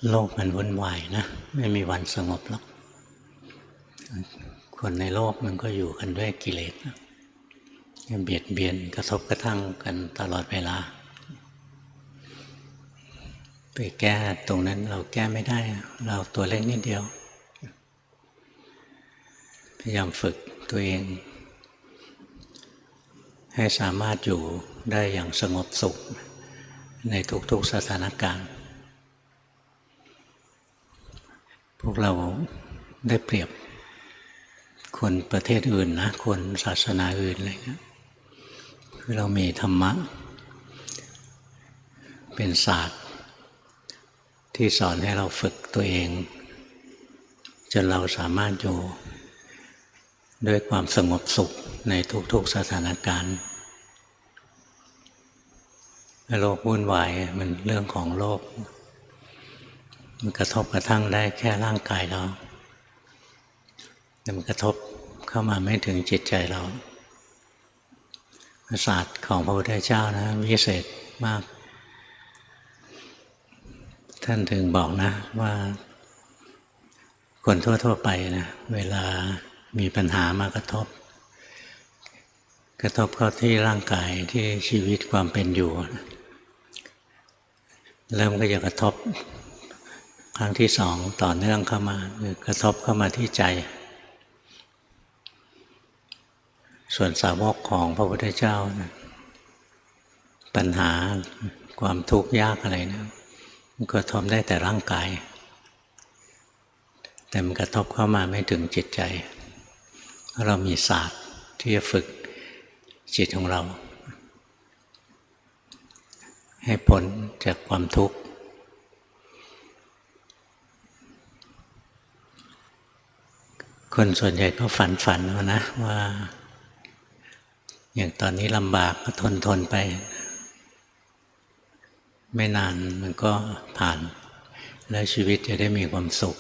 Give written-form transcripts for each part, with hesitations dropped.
โลกมันวุ่นวายนะไม่มีวันสงบหรอกคนในโลกมันก็อยู่กันด้วยกิเลสเบียดเบียนกระทบกระทั่งกันตลอดเวลาไปแก้ตรงนั้นเราแก้ไม่ได้เราตัวเล็กนิดเดียวพยายามฝึกตัวเองให้สามารถอยู่ได้อย่างสงบสุขในทุกๆสถานการณ์พวกเราได้เปรียบคนประเทศอื่นนะคนศาสนาอื่นอะไรเงี้ยคือเรามีธรรมะเป็นศาสตร์ที่สอนให้เราฝึกตัวเองจนเราสามารถอยู่ด้วยความสงบสุขในทุกๆสถานการณ์โลกวุ่นวายมันเรื่องของโลกมันกระทบกระทั่งได้แค่ร่างกายเราแต่มันกระทบเข้ามาไม่ถึงจิตใจเราศาสตร์ของพระพุทธเจ้านะวิเศษมากท่านถึงบอกนะว่าคนทั่วๆไปนะเวลามีปัญหามากระทบเข้าที่ร่างกายที่ชีวิตความเป็นอยู่แล้วมันก็จะกระทบครั้งที่สองต่อเนื่องเข้ามาคือกระทบเข้ามาที่ใจส่วนสาวกของพระพุทธเจ้านะปัญหาความทุกข์ยากอะไรนะมันกระทบได้แต่ร่างกายแต่มันกระทบเข้ามาไม่ถึงจิตใจเรามีศาสตร์ที่จะฝึกจิตของเราให้พ้นจากความทุกข์คนส่วนใหญ่ก็ฝันเอานะว่าอย่างตอนนี้ลำบากก็ทนไปไม่นานมันก็ผ่านแล้วชีวิตจะได้มีความสุข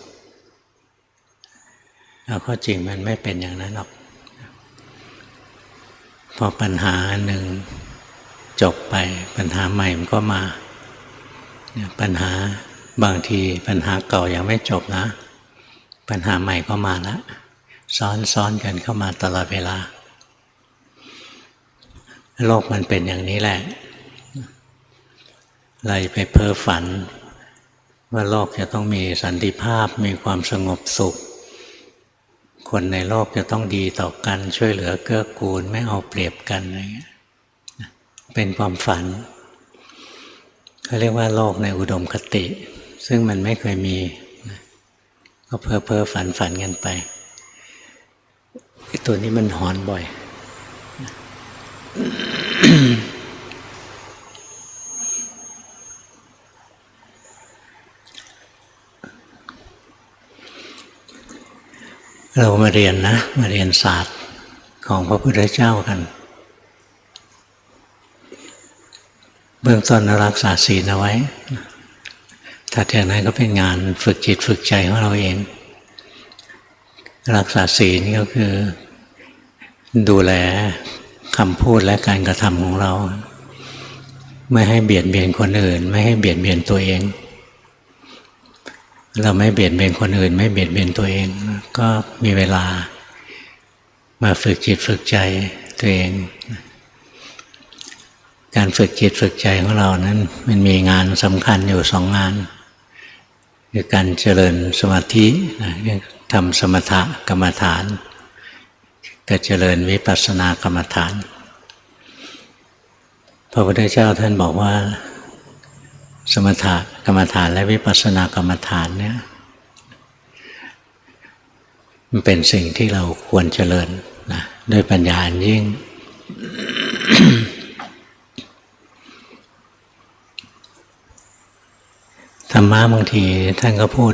เอาข้อจริงมันไม่เป็นอย่างนั้นหรอกพอปัญหาหนึ่งจบไปปัญหาใหม่มันก็มาปัญหาบางทีปัญหาเก่ายังไม่จบนะปัญหาใหม่ก็มาแล้วซ้อนกันเข้ามาตลอดเวลาโลกมันเป็นอย่างนี้แหละเราไปเพ้อฝันว่าโลกจะต้องมีสันติภาพมีความสงบสุขคนในโลกจะต้องดีต่อกันช่วยเหลือเกื้อกูลไม่เอาเปรียบกันอะไรเงี้ยเป็นความฝันเขาเรียกว่าโลกในอุดมคติซึ่งมันไม่เคยมีก็เพ้อฝันกันไปตัวนี้มันหอนบ่อยเรามาเรียนศาสตร์ของพระพุทธเจ้ากันเบื้องต้นรักษาศีลเอาไว้ถ้าจากนั้นก็เป็นงานฝึกจิตฝึกใจของเราเองรักษาศีลก็คือดูแลคำพูดและการกระทำของเราไม่ให้เบียดเบียนคนอื่นไม่ให้เบียดเบียนตัวเองเราไม่เบียดเบียนคนอื่นไม่เบียดเบียนตัวเองก็มีเวลามาฝึกจิตฝึกใจตัวเองการฝึกจิตฝึกใจของเรานั้นมันมีงานสำคัญอยู่สองงานคือการเจริญสมาธิทำสมถกรรมฐานกับเจริญวิปัสสนากรรมฐานพระพุทธเจ้าท่านบอกว่าสมถกรรมฐานและวิปัสสนากรรมฐานเนี่ยมันเป็นสิ่งที่เราควรเจริญนะด้วยปัญญาอันยิ่ง ธรรมะบางทีท่านก็พูด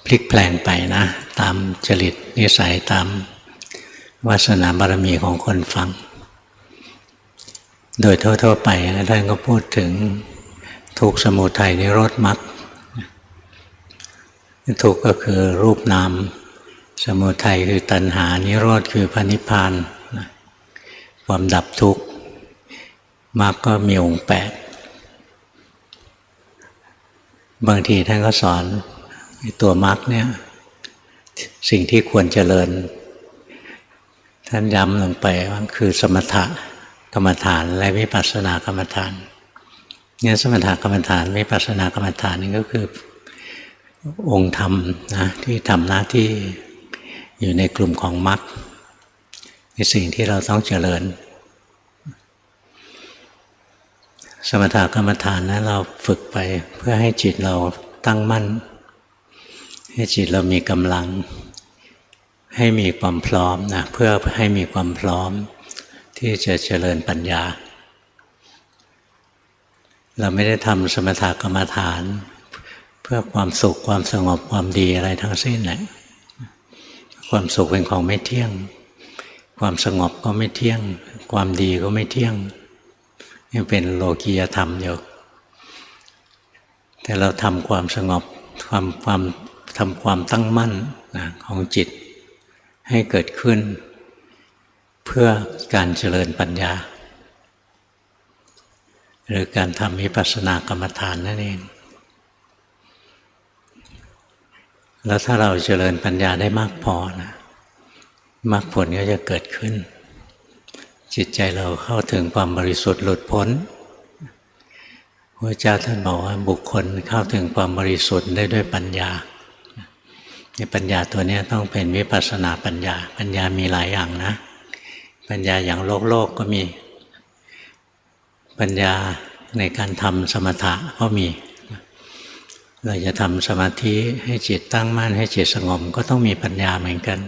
พลิกแปลงไปนะตามจริตนิสัยตามวาสนาบารมีของคนฟังโดยทั่วๆไปท่านก็พูดถึงทุกข์สมุทัยนิโรธมรรคทุกข์ก็คือรูปนามสมุทัยคือตัณหานิโรธคือพระนิพพานความดับทุกข์มรรคก็มีองค์ บางทีท่านก็สอนตัวมรรคเนี่ยสิ่งที่ควรเจริญท่านย้ำลงไปว่าคือสมถะกรรมฐานและวิปัสสนากรรมฐานเนี่ยสมถกรรมฐานวิปัสสนากรรมฐานนี่ก็คือองค์ธรรมนะที่ทำหน้าที่อยู่ในกลุ่มของมรรคในสิ่งที่เราต้องเจริญสมถกรรมฐานนะเราฝึกไปเพื่อให้จิตเราตั้งมั่นให้จิตเรามีกำลังให้มีความพร้อมนะเพื่อให้มีความพร้อมที่จะเจริญปัญญาเราไม่ได้ทำสมถกรรมฐานเพื่อความสุขความสงบความดีอะไรทั้งสิ้นแหละความสุขเป็นของไม่เที่ยงความสงบก็ไม่เที่ยงความดีก็ไม่เที่ยงยังเป็นโลกียธรรมอยู่แต่เราทำความสงบทำความตั้งมั่นนะของจิตให้เกิดขึ้นเพื่อการเจริญปัญญาหรือการทำวิปัสสนากรรมฐานนั่นเองแล้วถ้าเราเจริญปัญญาได้มากพอนะมรรคผลก็จะเกิดขึ้นจิตใจเราเข้าถึงความบริสุทธิ์หลุดพ้นพระเจ้าท่านบอกว่าบุคคลเข้าถึงความบริสุทธิ์ได้ด้วยปัญญาในปัญญาตัวนี้ต้องเป็นวิปัสสนาปัญญาปัญญามีหลายอย่างนะปัญญาอย่างโลกก็มีปัญญาในการทำสมถะก็มีเราจะทำสมาธิให้จิตตั้งมั่นให้จิตสงบก็ต้องมีปัญญาเหมือนกัน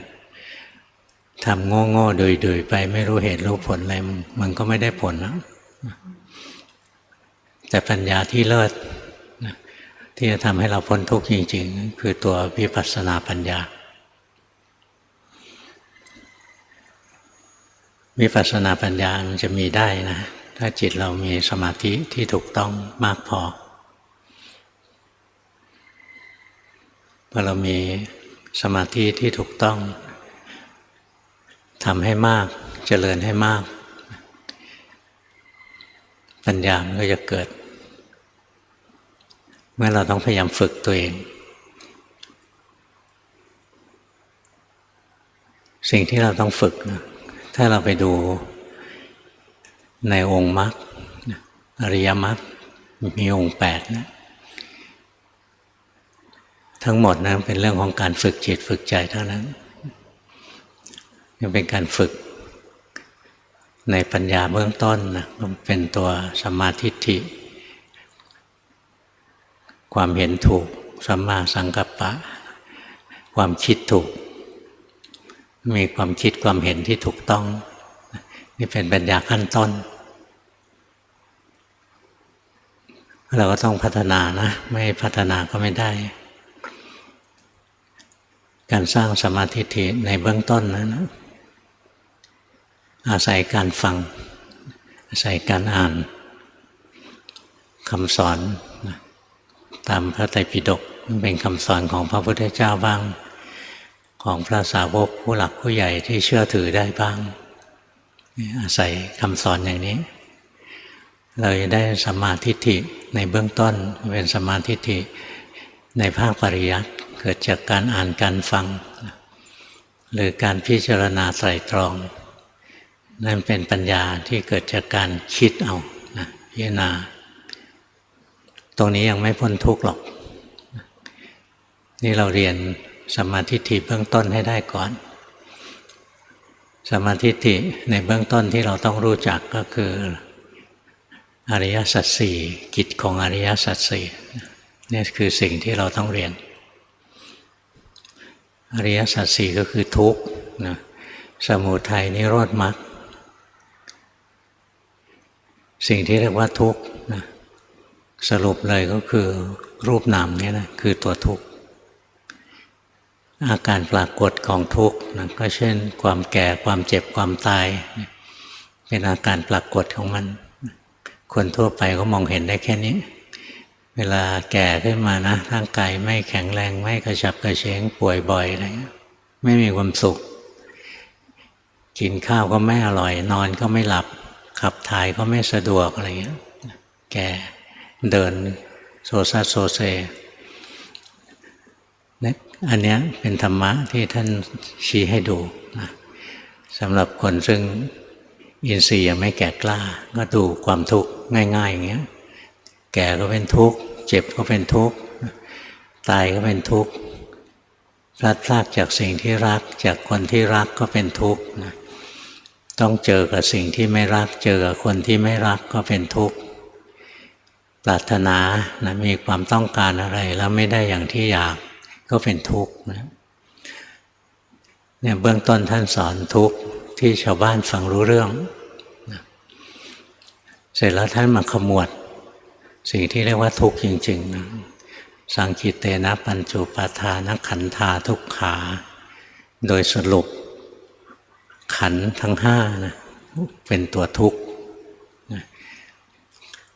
ทำโง่ๆโดยไปไม่รู้เหตุรู้ผลอะไรมันก็ไม่ได้ผลนะแต่ปัญญาที่เลิศที่จะทำให้เราพ้นทุกข์จริงๆคือตัววิปัสสนาปัญญาวิปัสสนาปัญญามันจะมีได้นะถ้าจิตเรามีสมาธิที่ถูกต้องมากพอพอเรามีสมาธิที่ถูกต้องทำให้มากเจริญให้มากปัญญามันก็จะเกิดเมื่อเราต้องพยายามฝึกตัวเองสิ่งที่เราต้องฝึกนะถ้าเราไปดูในองค์มรรคอริยมรรคมีองค์8นะทั้งหมดนะเป็นเรื่องของการฝึกจิตฝึกใจเท่านั้นยังเป็นการฝึกในปัญญาเบื้องต้นนะเป็นตัวสัมมาทิฏฐิความเห็นถูกสัมมาสังกัปปะความคิดถูกมีความคิดความเห็นที่ถูกต้องนี่เป็นปัญญาขั้นต้นเราก็ต้องพัฒนานะไม่พัฒนาก็ไม่ได้การสร้างสัมมาทิฏฐิในเบื้องต้นนะอาศัยการฟังอาศัยการอ่านคำสอนตามพระไตรปิฎกเป็นคำสอนของพระพุทธเจ้าบ้างของพระสาวกผู้หลักผู้ใหญ่ที่เชื่อถือได้บ้างอาศัยคำสอนอย่างนี้เราจะได้สัมมาทิฏฐิในเบื้องต้นเป็นสัมมาทิฏฐิในภาคปริยัติเกิดจากการอ่านการฟังหรือการพิจารณาไตรตรองนั่นเป็นปัญญาที่เกิดจากการคิดเอานะพิจารณาตรงนี้ยังไม่พ้นทุกข์หรอกนี่เราเรียนสัมมาทิฏฐิเบื้องต้นให้ได้ก่อนสัมมาทิฏฐิในเบื้องต้นที่เราต้องรู้จักก็คืออริยสัจสี่กิจของอริยสัจสี่นี่คือสิ่งที่เราต้องเรียนอริยสัจสี่ก็คือทุกข์นะสมุทัยนิโรธมรรคสิ่งที่เรียกว่าทุกข์นะสรุปเลยก็คือรูปนามนี่นะคือตัวทุกข์อาการปรากฏของทุกข์นะก็เช่นความแก่ความเจ็บความตายเป็นอาการปรากฏของมันคนทั่วไปก็มองเห็นได้แค่นี้เวลาแก่ขึ้นมานะร่างกายไม่แข็งแรงไม่กระฉับกระเฉงป่วยบ่อยอะไรไม่มีความสุขกินข้าวก็ไม่อร่อยนอนก็ไม่หลับขับถ่ายก็ไม่สะดวกอะไรเงี้ยแก่เดินโซซัสโซเซ เนี่ยอันเนี้ยเป็นธรรมะที่ท่านชี้ให้ดูนะสำหรับคนซึ่งอินทรีย์ยังไม่แก่กล้าก็ดูความทุกข์ง่ายๆอย่างเงี้ยแก่ก็เป็นทุกข์เจ็บก็เป็นทุกข์ตายก็เป็นทุกข์พลัดพรากจากสิ่งที่รักจากคนที่รักก็เป็นทุกข์นะต้องเจอกับสิ่งที่ไม่รักเจอกับคนที่ไม่รักก็เป็นทุกข์ปรารถนานะมีความต้องการอะไรแล้วไม่ได้อย่างที่อยากก็เป็นทุกข์นะเนี่ยเบื้องต้นท่านสอนทุกข์ที่ชาวบ้านฟังรู้เรื่องนะเสร็จแล้วท่านมาขมวดสิ่งที่เรียกว่าทุกข์จริงๆนะสังคิเตนะปัญจุปาทานขันธาทุกขาโดยสรุปขันธ์ทั้งห้านะเป็นตัวทุกข์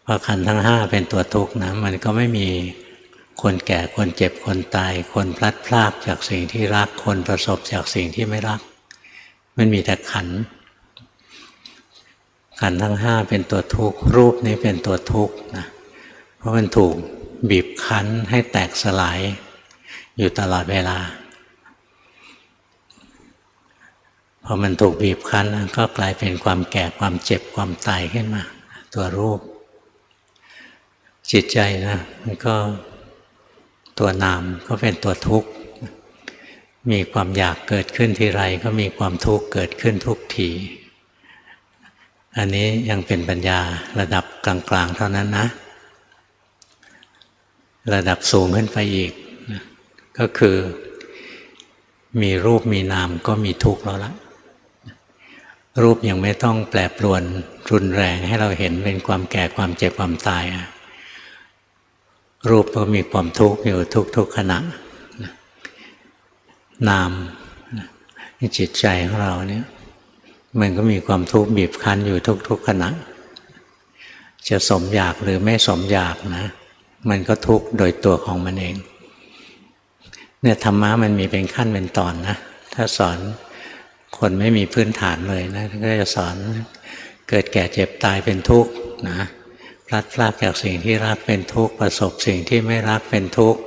พอขันธ์ทั้งห้าเป็นตัวทุกข์นะมันก็ไม่มีคนแก่คนเจ็บคนตายคนพลัดพรากจากสิ่งที่รักคนประสบจากสิ่งที่ไม่รักมันมีแต่ขันธ์ขันธ์ทั้งห้าเป็นตัวทุกข์รูปนี้เป็นตัวทุกข์นะเพราะมันถูกบีบคั้นให้แตกสลายอยู่ตลอดเวลาพอมันถูกบีบคั้นก็กลายเป็นความแก่ความเจ็บความตายขึ้นมาตัวรูปจิตใจนะมันก็ตัวนามก็เป็นตัวทุกข์มีความอยากเกิดขึ้นทีไรก็มีความทุกข์เกิดขึ้นทุกทีอันนี้ยังเป็นปัญญาระดับกลางๆเท่านั้นนะระดับสูงขึ้นไปอีกก็คือมีรูปมีนามก็มีทุกข์แล้วละรูปยังไม่ต้องแปรปรวนรุนแรงให้เราเห็นเป็นความแก่ความเจ็บความตายรูปก็มีความทุกข์อยู่ทุกๆขณะนามจิตใจของเราเนี่ยมันก็มีความทุกข์บีบคั้นอยู่ทุกๆขณะจะสมอยากหรือไม่สมอยากนะมันก็ทุกข์โดยตัวของมันเองเนี่ยธรรมะมันมีเป็นขั้นเป็นตอนนะถ้าสอนคนไม่มีพื้นฐานเลยนะก็จะสอนเกิดแก่เจ็บตายเป็นทุกข์นะพลัดพรากจากสิ่งที่รักเป็นทุกข์ประสบสิ่งที่ไม่รักเป็นทุกข์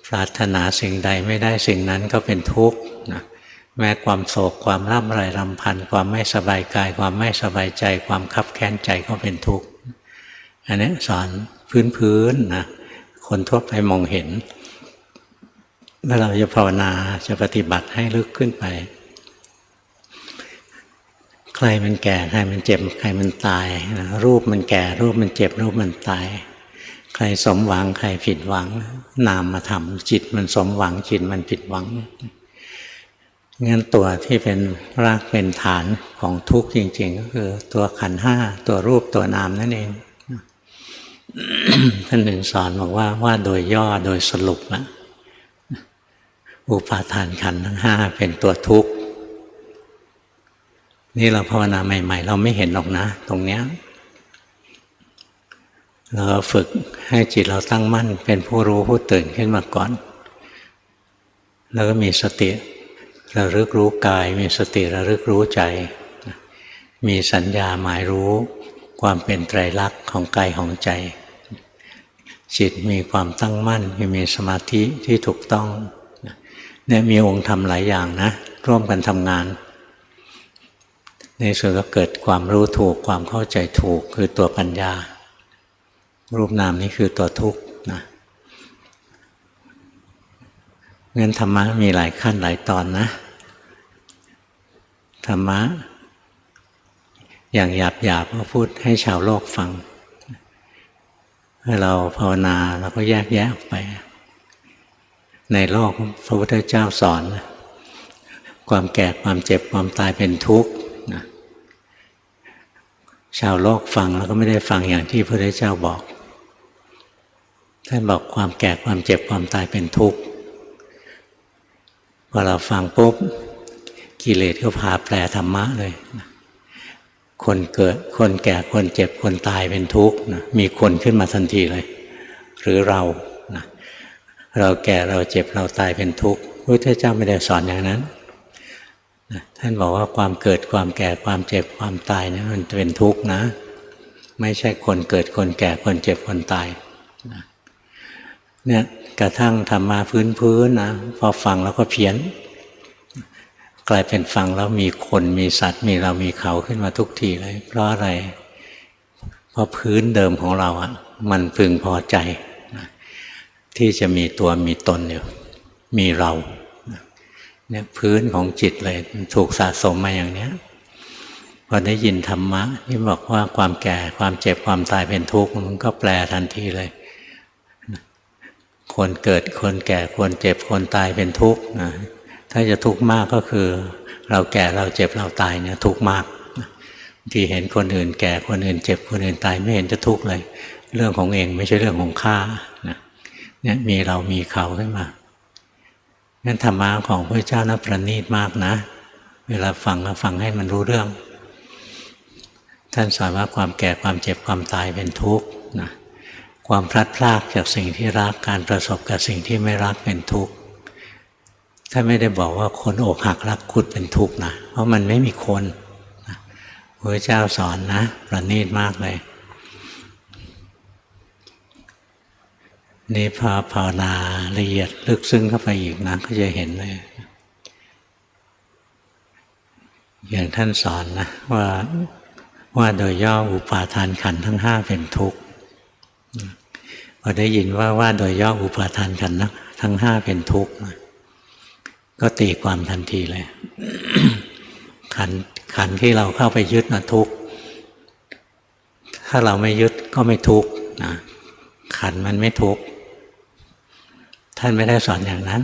ปรารถนาสิ่งใดไม่ได้สิ่งนั้นก็เป็นทุกข์นะแม้ความโศกความร่ำไรรำพันความไม่สบายกายความไม่สบายใจความคับแค้นใจก็เป็นทุกข์อันนี้สอนพื้นๆนะคนทั่วไปมองเห็นเมื่อเราจะภาวนาจะปฏิบัติให้ลึกขึ้นไปใครมันแก่ใครมันเจ็บใครมันตายนะรูปมันแก่รูปมันเจ็บรูปมันตายใครสมหวังใครผิดหวังนามมาทำจิตมันสมหวังจิตมันผิดหวังงั้นตัวที่เป็นรากเป็นฐานของทุกข์จริงๆก็คือตัวขันธ์ห้าตัวรูปตัวนามนั่นเองท่านหนึ่งสอนบอกว่าโดยย่อโดยสรุปนะอุปาทานขันธ์ทั้งห้าเป็นตัวทุกข์นี่เราภาวนาใหม่ๆเราไม่เห็นหรอกนะตรงเนี้ยเราฝึกให้จิตเราตั้งมั่นเป็นผู้รู้ผู้ตื่นขึ้นมาก่อนแล้วก็มีสติระลึกรู้กายมีสติระลึกรู้ใจมีสัญญาหมายรู้ความเป็นไตรลักษณ์ของกายของใจจิตมีความตั้งมั่นมีสมาธิที่ถูกต้องเนี่ยมีองค์ธรรมหลายอย่างนะร่วมกันทำงานในส่วนก็เกิดความรู้ถูกความเข้าใจถูกคือตัวปัญญารูปนามนี้คือตัวทุกข์นะงั้นธรรมะมีหลายขั้นหลายตอนนะธรรมะอย่างหยาบๆก็พูดให้ชาวโลกฟังเมื่อเราภาวนาเราก็แยกแยะออกไปในโลกพระพุทธเจ้าสอนความแก่ความเจ็บความตายเป็นทุกข์นะชาวโลกฟังแล้วก็ไม่ได้ฟังอย่างที่พระพุทธเจ้าบอกท่านบอกความแก่ความเจ็บความตายเป็นทุกข์พอเราฟังปุ๊บกิเลสก็พาแปลธรรมะเลยคนเกิดคนแก่คนเจ็บคนตายเป็นทุกข์นะมีคนขึ้นมาทันทีเลยหรือเรานะเราแก่เราเจ็บเราตายเป็นทุกข์พระพุทธเจ้าไม่ได้สอนอย่างนั้นนะท่านบอกว่าความเกิดความแก่ความเจ็บความตายเนี่ยมันเป็นทุกข์นะไม่ใช่คนเกิดคนแก่คนเจ็บคนตายนะเนี่ย กระทั่งธรรมะพื้นๆนะพอฟังแล้วก็เพี้ยนกลายเป็นฟังแล้วมีคนมีสัตว์มีเรามีเขาขึ้นมาทุกทีเลยเพราะอะไรเพราะพื้นเดิมของเราอ่ะมันพึงพอใจนะที่จะมีตัวมีตนอยู่มีเราเนี่ยพื้นของจิตเลยถูกสะสมมาอย่างเนี้ยพอได้ยินธรรมะที่บอกว่าความแก่ความเจ็บความตายเป็นทุกข์มันก็แปลทันทีเลยคนเกิดคนแก่คนเจ็บคนตายเป็นทุกข์นะถ้าจะทุกข์มากก็คือเราแก่เราเจ็บเราตายเนี่ยทุกข์มากที่เห็นคนอื่นแก่คนอื่นเจ็บคนอื่นตายไม่เห็นจะทุกข์เลยเรื่องของเองไม่ใช่เรื่องของข้านะเนี่ยมีเรามีเขาขึ้นมางั้นธรรมะของพระเจ้านะประณีตมากนะเวลาฟังก็ฟังให้มันรู้เรื่องท่านสอนว่าความแก่ความเจ็บความตายเป็นทุกข์นะความพลัดพรากจากสิ่งที่รักการประสบกับสิ่งที่ไม่รักเป็นทุกข์ท่านไม่ได้บอกว่าคนอกหักรักคุดเป็นทุกข์นะเพราะมันไม่มีคนนะพระเจ้าสอนนะประณีตมากเลยนี่พอภาวนาละเอียดลึกซึ้งเข้าไปอีกนะก็จะเห็นเลยอย่างท่านสอนนะว่าโดยย่ออุปาทานขันธ์ทั้งห้าเป็นทุกข์พอได้ยินว่าโดยย่ออุปาทานขันธ์ทั้งห้าเป็นทุกข์ก็ตีความทันทีเลย ขันธ์ที่เราเข้าไปยึดนะทุกข์ถ้าเราไม่ยึดก็ไม่ทุกข์นะขันธ์มันไม่ทุกข์ท่านไม่ได้สอนอย่างนั้น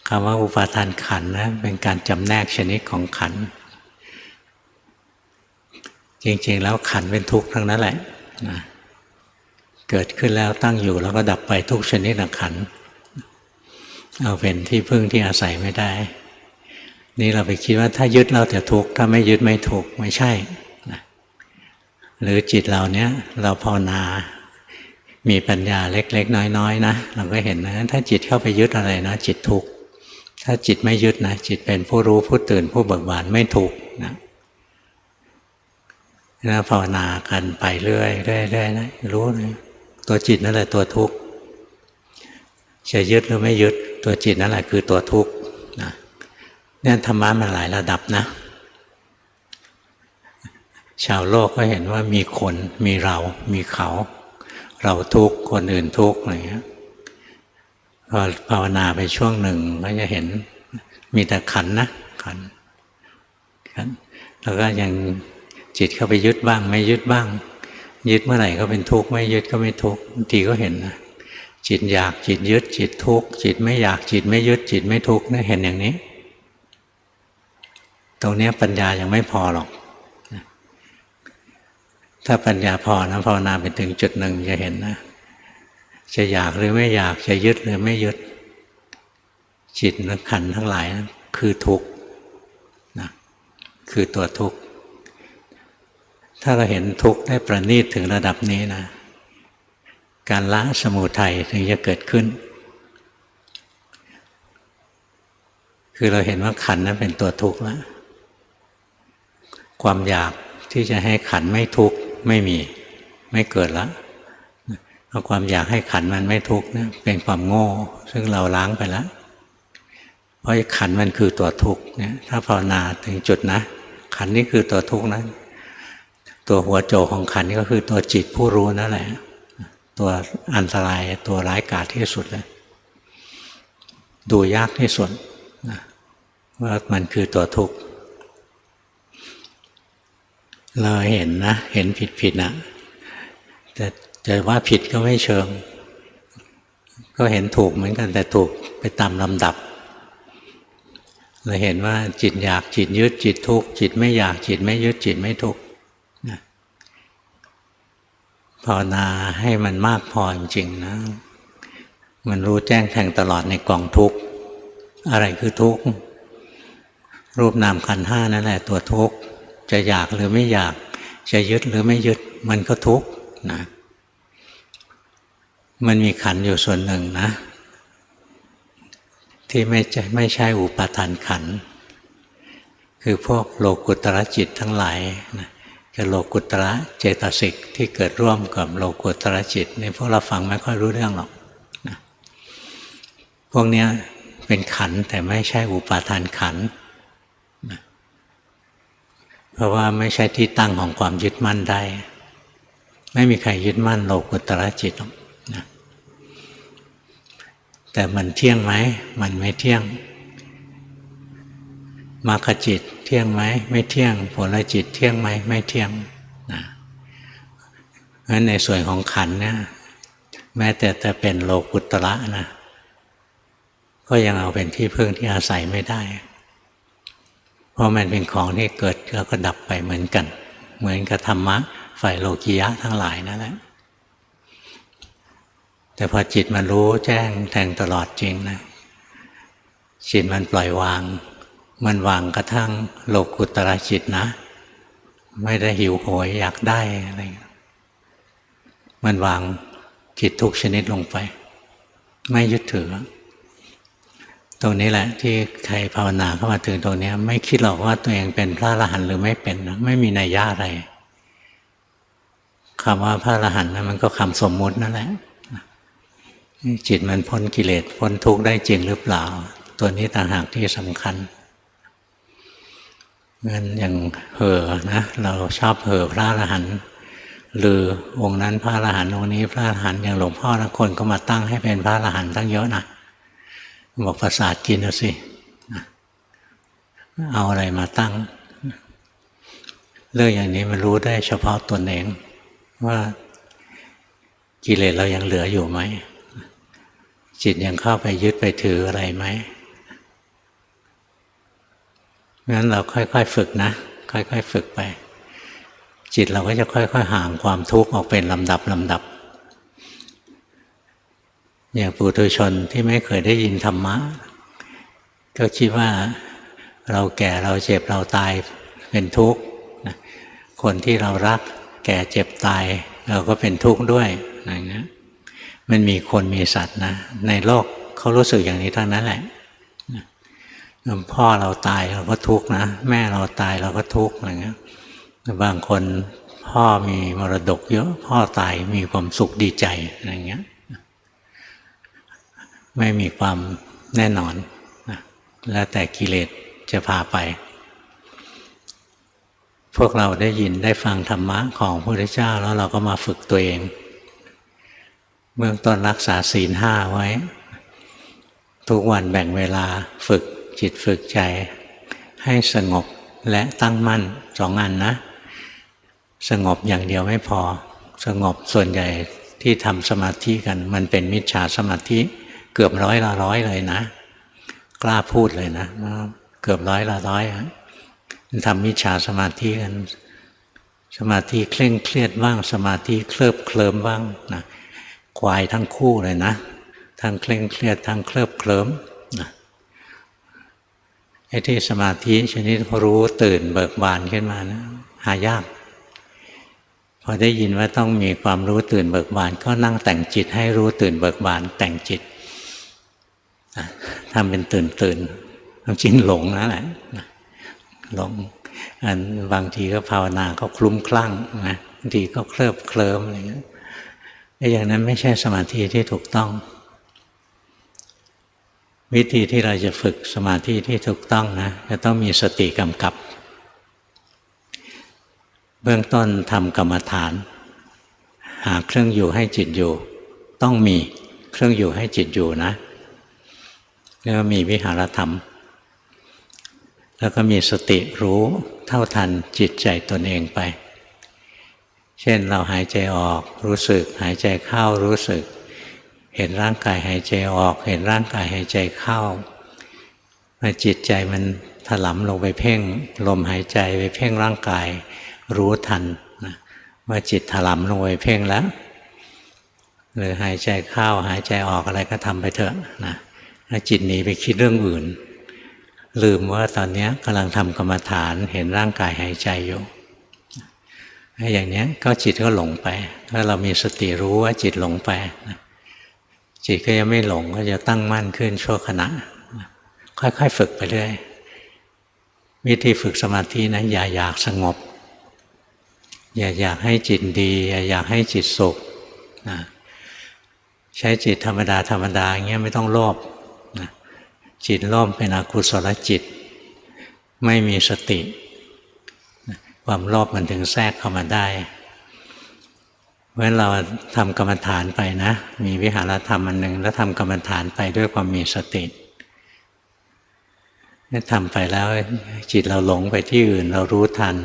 คำว่าอุปาทานขันธ์นะเป็นการจำแนกชนิดของขันธ์จริงๆแล้วขันธ์เป็นทุกข์ทั้งนั้นแหละนะเกิดขึ้นแล้วตั้งอยู่แล้วก็ดับไปทุกชนิดของขันธ์เอาเป็นที่พึ่งที่อาศัยไม่ได้นี่เราไปคิดว่าถ้ายึดเราจะทุกข์ถ้าไม่ยึดไม่ทุกข์ไม่ใช่นะหรือจิตเราเนี้ยเราภาวนามีปัญญาเล็กๆน้อยๆนะเราก็เห็นนะถ้าจิตเข้าไปยึดอะไรนะจิตทุกข์ถ้าจิตไม่ยึดนะจิตเป็นผู้รู้ผู้ตื่นผู้เบิกบานไม่ทุกข์นะภาวนากันไปเรื่อยๆนะรู้เลยตัวจิตนั่นแหละตัวทุกข์จะยึดหรือไม่ยึดตัวจิตนั่นแหละคือตัวทุกข์นะเนี่ยธรรมะมันหลายระดับนะชาวโลกก็เห็นว่ามีคนมีเรามีเขาเราทุกข์คนอื่นทุกข์อะไรเงี้ยพอภาวนาไปช่วงหนึ่งก็จะเห็นมีแต่ขันธ์นะขันธ์แล้วก็ยังจิตเข้าไปยึดบ้างไม่ยึดบ้างยึดเมื่อไหร่ก็เป็นทุกข์ไม่ยึดก็ไม่ทุกข์บางทีก็เห็นนะจิตอยากจิตยึดจิตทุกข์จิตไม่อยากจิตไม่ยึดจิตไม่ทุกข์นะเห็นอย่างนี้ตรงนี้ปัญญายังไม่พอหรอกถ้าปัญญาพอนะภาวนาไปถึงจุดหนึ่งจะเห็นนะจะอยากหรือไม่อยากจะยึดหรือไม่ยึดจิตและขันธ์ทั้งหลายนะคือทุกข์นะคือตัวทุกข์ถ้าเราเห็นทุกข์ได้ประณีตถึงระดับนี้นะการละสมุทัยถึงจะเกิดขึ้นคือเราเห็นว่าขันธ์นั้นเป็นตัวทุกข์แล้วความอยากที่จะให้ขันธ์ไม่ทุกข์ไม่มีไม่เกิดแล้วเพราะความอยากให้ขันธ์มันไม่ทุกข์นะเป็นความโง่ซึ่งเราล้างไปแล้วเพราะขันธ์มันคือตัวทุกข์เนี่ยถ้าภาวนาถึงจุดนะขันธ์นี่คือตัวทุกข์นะตัวหัวโจกของขันธ์ก็คือตัวจิตผู้รู้นั่นแหละตัวอันตรายตัวร้ายกาจที่สุดเลยดูยากที่สุดนะว่ามันคือตัวทุกข์เราเห็นนะเห็นผิดนะแต่จะว่าผิดก็ไม่เชิงก็เห็นถูกเหมือนกันแต่ถูกไปตามลำดับเราเห็นว่าจิตอยากจิตยึดจิตทุกข์จิตไม่อยากจิตไม่ยึดจิตไม่ทุกข์นะภาวนาให้มันมากพอจริงๆนะมันรู้แจ้งแทงตลอดในกองทุกข์อะไรคือทุกข์รูปนามขันธ์ห้านั่นแหละตัวทุกข์จะอยากหรือไม่อยากจะยึดหรือไม่ยึดมันก็ทุกข์นะมันมีขันธ์อยู่ส่วนหนึ่งนะที่ไม่ใช่อุปาทานขันธ์คือพวกโลกุตรจิตทั้งหลายนะกับโลกุตระเจตสิกที่เกิดร่วมกับโลกุตระจิตในพวกเราฟังไม่ค่อยรู้เรื่องหรอกนะ พวกนี้เป็นขันธ์แต่ไม่ใช่อุปาทานขันธ์เพราะว่าไม่ใช่ที่ตั้งของความยึดมั่นได้ไม่มีใครยึดมั่นโลกุตระจิตหรอกนะแต่มันเที่ยงไหมมันไม่เที่ยงมรรคจิตเที่ยงไหมไม่เที่ยงผลจิตเที่ยงไหมไม่เที่ยงนะเพราะฉะนั้นในส่วนของขันธ์เนี่ยแม้แต่จะเป็นโลกุตระนะก็ยังเอาเป็นที่พึ่งที่อาศัยไม่ได้เพราะมันเป็นของที่เกิดแล้วก็ดับไปเหมือนกันเหมือนกับธรรมะฝ่ายโลกียะทั้งหลายนั่นแหละแต่พอจิตมันรู้แจ้งแทงตลอดจริงนะจิตมันปล่อยวางมันวางกระทั่งโลกุตระจิตนะไม่ได้หิวโหยอยากได้อะไรมันวางจิตทุกชนิดลงไปไม่ยึดถือตรงนี้แหละที่ใครภาวนาเข้ามาถึงตรงนี้ไม่คิดหรอกว่าตัวเองเป็นพระอรหันต์หรือไม่เป็นนะไม่มีนัยยะอะไรคำว่าพระอรหันต์นะมันก็คำสมมุตินั่นแหละจิตมันพ้นกิเลสพ้นทุกข์ได้จริงหรือเปล่าตัวนี้ต่างหากที่สำคัญงั้นอย่างเห่อนะเราชอบเห่อพระอรหันต์หรือองค์นั้นพระอรหันต์องค์นี้พระอรหันต์อย่างหลวงพ่อบางคนก็มาตั้งให้เป็นพระอรหันต์ตั้งเยอะนะบอกประสาทกินเอาสิเอาอะไรมาตั้งเรื่องอย่างนี้มันรู้ได้เฉพาะตนเองว่ากิเลสเรายังเหลืออยู่ไหมจิตยังเข้าไปยึดไปถืออะไรไหมงั้นเราค่อยๆฝึกนะค่อยๆฝึกไปจิตเราก็จะค่อยๆห่างความทุกข์ออกเป็นลำดับอย่างปุถุชนที่ไม่เคยได้ยินธรรมะก็คิดว่าเราแก่เราเจ็บเราตายเป็นทุกข์คนที่เรารักแก่เจ็บตายเราก็เป็นทุกข์ด้วยอย่างนี้มันมีคนมีสัตว์นะในโลกเขารู้สึกอย่างนี้ทั้งนั้นแหละพ่อเราตายเราก็ทุกข์นะแม่เราตายเราก็ทุกข์อะไรเงี้ยบางคนพ่อมีมรดกเยอะพ่อตายมีความสุขดีใจอะไรเงี้ยไม่มีความแน่นอนนะแล้วแต่กิเลสจะพาไปพวกเราได้ยินได้ฟังธรรมะของพระพุทธเจ้าแล้วเราก็มาฝึกตัวเองเบื้องต้นรักษาศีล 5ไว้ทุกวันแบ่งเวลาฝึกจิตฝึกใจให้สงบและตั้งมั่น2 อันนะสงบอย่างเดียวไม่พอสงบส่วนใหญ่ที่ทำสมาธิกันมันเป็นมิจฉาสมาธิเกือบ100 ละ 100เลยนะกล้าพูดเลยนะเกือบ100 ละ 100ทำมิจฉาสมาธิกันสมาธิเคร่งเครียดบ้างสมาธิเคลิบเคลิ้มบ้างนะควายทั้งคู่เลยนะทั้งเคร่งเครียดทั้งเคลิบเคลิ้มนะไอ้ที่สมาธิชนิดรู้ตื่นเบิกบานขึ้นมานะหายากพอได้ยินว่าต้องมีความรู้ตื่นเบิกบานก็นั่งแต่งจิตให้รู้ตื่นเบิกบานแต่งจิตทำเป็นตื่นความจริงหลงนั่นแหละหลงบางทีก็ภาวนาก็คลุ้มคลั่งนะบางทีก็เคลิบเคลิ้มอะไรเงี้ยอย่างนั้นไม่ใช่สมาธิที่ถูกต้องวิธีที่เราจะฝึกสมาธิที่ถูกต้องนะจะต้องมีสติกำกับเบื้องต้นทำกรรมฐานหาเครื่องอยู่ให้จิตอยู่ต้องมีเครื่องอยู่ให้จิตอยู่นะแล้วมีวิหารธรรมแล้วก็มีสติรู้เท่าทันจิตใจตนเองไปเช่นเราหายใจออกรู้สึกหายใจเข้ารู้สึกเห็นร่างกายหายใจออกเห็นร่างกายหายใจเข้าเมื่อจิตใจมันถลำลงไปเพ่งลมหายใจไปเพ่งร่างกายรู้ทันนะว่าจิตถลำลงไปเพ่งแล้วหรือหายใจเข้าหายใจออกอะไรก็ทำไปเถอะนะถ้าจิตหนีไปคิดเรื่องอื่นลืมว่าตอนนี้กำลังทำกรรมฐานเห็นร่างกายหายใจอยู่อย่างนี้ก็จิตก็หลงไปถ้าเรามีสติรู้ว่าจิตหลงไปจิตก็ยังไม่หลงก็จะตั้งมั่นขึ้นชั่วขณะค่อยๆฝึกไปเรื่อยวิธีฝึกสมาธินะอย่าอยากสงบอย่าอยากให้จิตดีอย่าอยากให้จิตสุขใช้จิตธรรมดาอย่างเงี้ยไม่ต้องโลภ จิตโลภเป็นอกุศลจิตไม่มีสติความโลภมันถึงแทรกเข้ามาได้เพราะฉะนั้นเราทำกรรมฐานไปนะมีวิหารธรรมอันหนึ่งแล้วทำกรรมฐานไปด้วยความมีสติทำไปแล้วจิตเราหลงไปที่อื่นเรารู้ทัน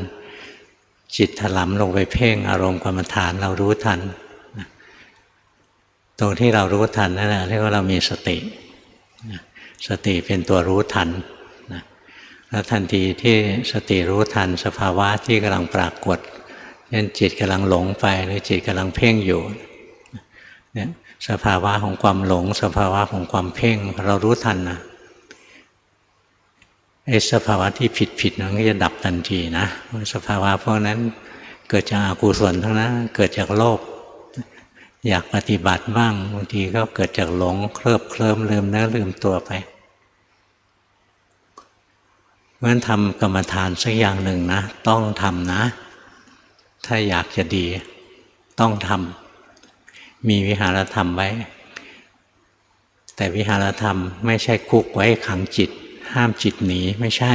จิตถลำลงไปเพ่งอารมณ์กรรมฐานเรารู้ทันตรงที่เรารู้ทันนั่นแหละเรียกว่าเรามีสติสติเป็นตัวรู้ทันแล้วทันทีที่สติรู้ทันสภาวะที่กำลังปรากฏเช่นจิตกำลังหลงไปหรือจิตกำลังเพ่งอยู่เนี่ยสภาวะของความหลงสภาวะของความเพ่งเรารู้ทันนะไอ้สภาวะที่ผิดมันก็จะดับทันทีนะสภาวะพวกนั้นเกิดจากอกุศลทั้งนั้นเกิดจากโลภอยากปฏิบัติบ้างบางทีก็เกิดจากหลงเคลิบเคลิ้มลืมเนื้อลืมตัวไปเพราะฉะนั้นทำกรรมฐานสักอย่างหนึ่งนะต้องทำนะถ้าอยากจะดีต้องทำมีวิหารธรรมไว้แต่วิหารธรรมไม่ใช่คุกไว้ขังจิตห้ามจิตหนีไม่ใช่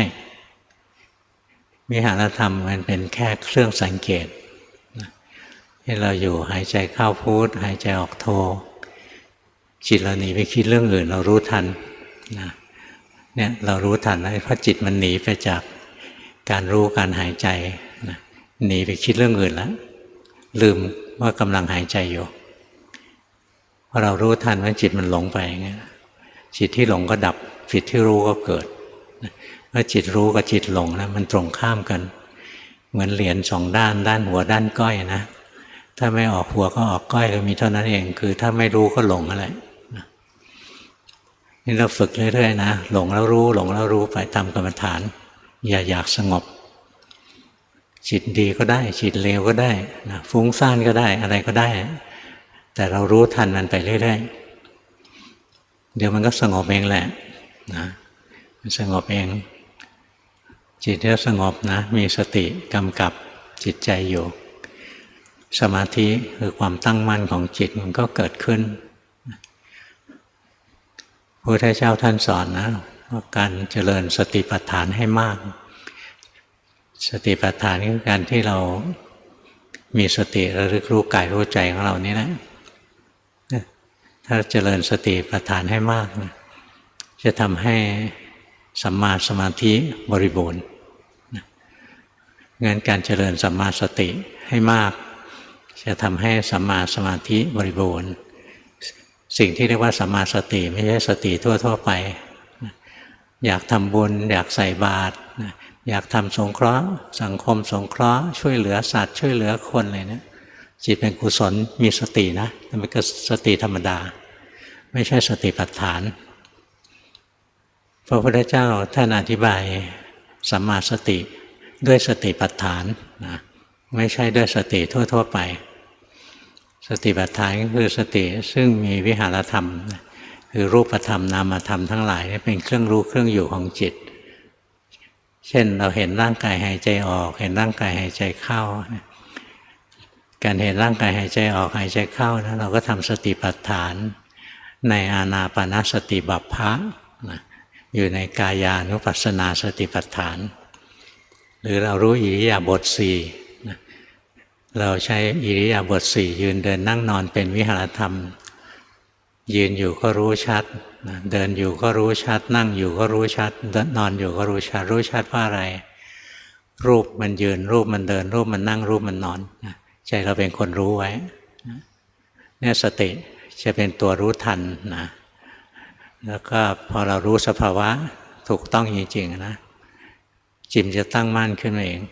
วิหารธรรมมันเป็นแค่เครื่องสังเกตที่เราอยู่หายใจเข้าพุทหายใจออกโทจิตเราหนีไปคิดเรื่องอื่นเรารู้ทันนะเนี่ยเรารู้ทันนะเพราะจิตมันหนีไปจากการรู้การหายใจนะหนีไปคิดเรื่องอื่นแล้วลืมว่ากำลังหายใจอยู่พอเรารู้ทันว่าจิตมันหลงไปอย่างเงี้ยจิตที่หลงก็ดับจิตที่รู้ก็เกิดเมื่อจิตรู้กับจิตหลงนะมันตรงข้ามกันเหมือนเหรียญสองด้านด้านหัวด้านก้อยนะถ้าไม่ออกหัวก็ออกก้อยก็มีเท่านั้นเองคือถ้าไม่รู้ก็หลงอะไรนี่เราฝึกเรื่อยๆนะหลงแล้วรู้หลงแล้วรู้ไปทำกรรมฐานอย่าอยากสงบจิตดีก็ได้จิตเลวก็ได้นะฟุ้งซ่านก็ได้อะไรก็ได้แต่เรารู้ทันมันไปเรื่อยๆเดี๋ยวมันก็สงบเองแหละนะมันสงบเองจิตที่สงบนะมีสติกำกับจิตใจอยู่สมาธิคือความตั้งมั่นของจิตมันก็เกิดขึ้นพระพุทธเจ้าท่านสอนนะว่าการเจริญสติปัฏฐานให้มากสติปัฏฐานคือการที่เรามีสติระลึกรู้กายรู้ใจของเรานี่แหละถ้าเจริญสติปัฏฐานให้มากจะทำให้สัมมาสมาธิบริบูรณ์งั้นการเจริญสัมมาสติให้มากจะทำให้สัมมาสมาธิบริบูรณ์สิ่งที่เรียกว่าสัมมาสติไม่ใช่สติทั่วๆไปอยากทำบุญอยากใส่บาตรอยากทำสงเคราะห์สังคมสงเคราะห์ช่วยเหลือสัตว์ช่วยเหลือคนอะไรเนี่ยจิตเป็นกุศลมีสตินะแต่มันก็สติธรรมดาไม่ใช่สติปัฏฐานพระพุทธเจ้าท่านอธิบายสัมมาสติด้วยสติปัฏฐานนะไม่ใช่ด้วยสติทั่วๆไปสติปัฏฐานก็คือสติซึ่งมีวิหารธรรมคือรูปธรรมนามธรรมทั้งหลายเป็นเครื่องรู้เครื่องอยู่ของจิตเช่นเราเห็นร่างกายหายใจออกเห็นร่างกายหายใจเข้าการเห็นร่างกายหายใจออกหายใจเข้านะเราก็ทำสติปัฏฐานในอานาปานสติบัพพะอยู่ในกายานุปัสสนาสติปัฏฐานหรือเรารู้อิริยาบถสี่เราใช้อิริยาบถสี่ยืนเดินนั่งนอนเป็นวิหารธรรมยืนอยู่ก็รู้ชัดเดินอยู่ก็รู้ชัดนั่งอยู่ก็รู้ชัดนอนอยู่ก็รู้ชัดรู้ชัดว่าอะไรรูปมันยืนรูปมันเดินรูปมันนั่งรูปมันนอนใจเราเป็นคนรู้ไว้เนี่ยสติจะเป็นตัวรู้ทันนะแล้วก็พอเรารู้สภาวะถูกต้องจริงๆนะจิตจะตั้งมั่นขึ้นมาเอง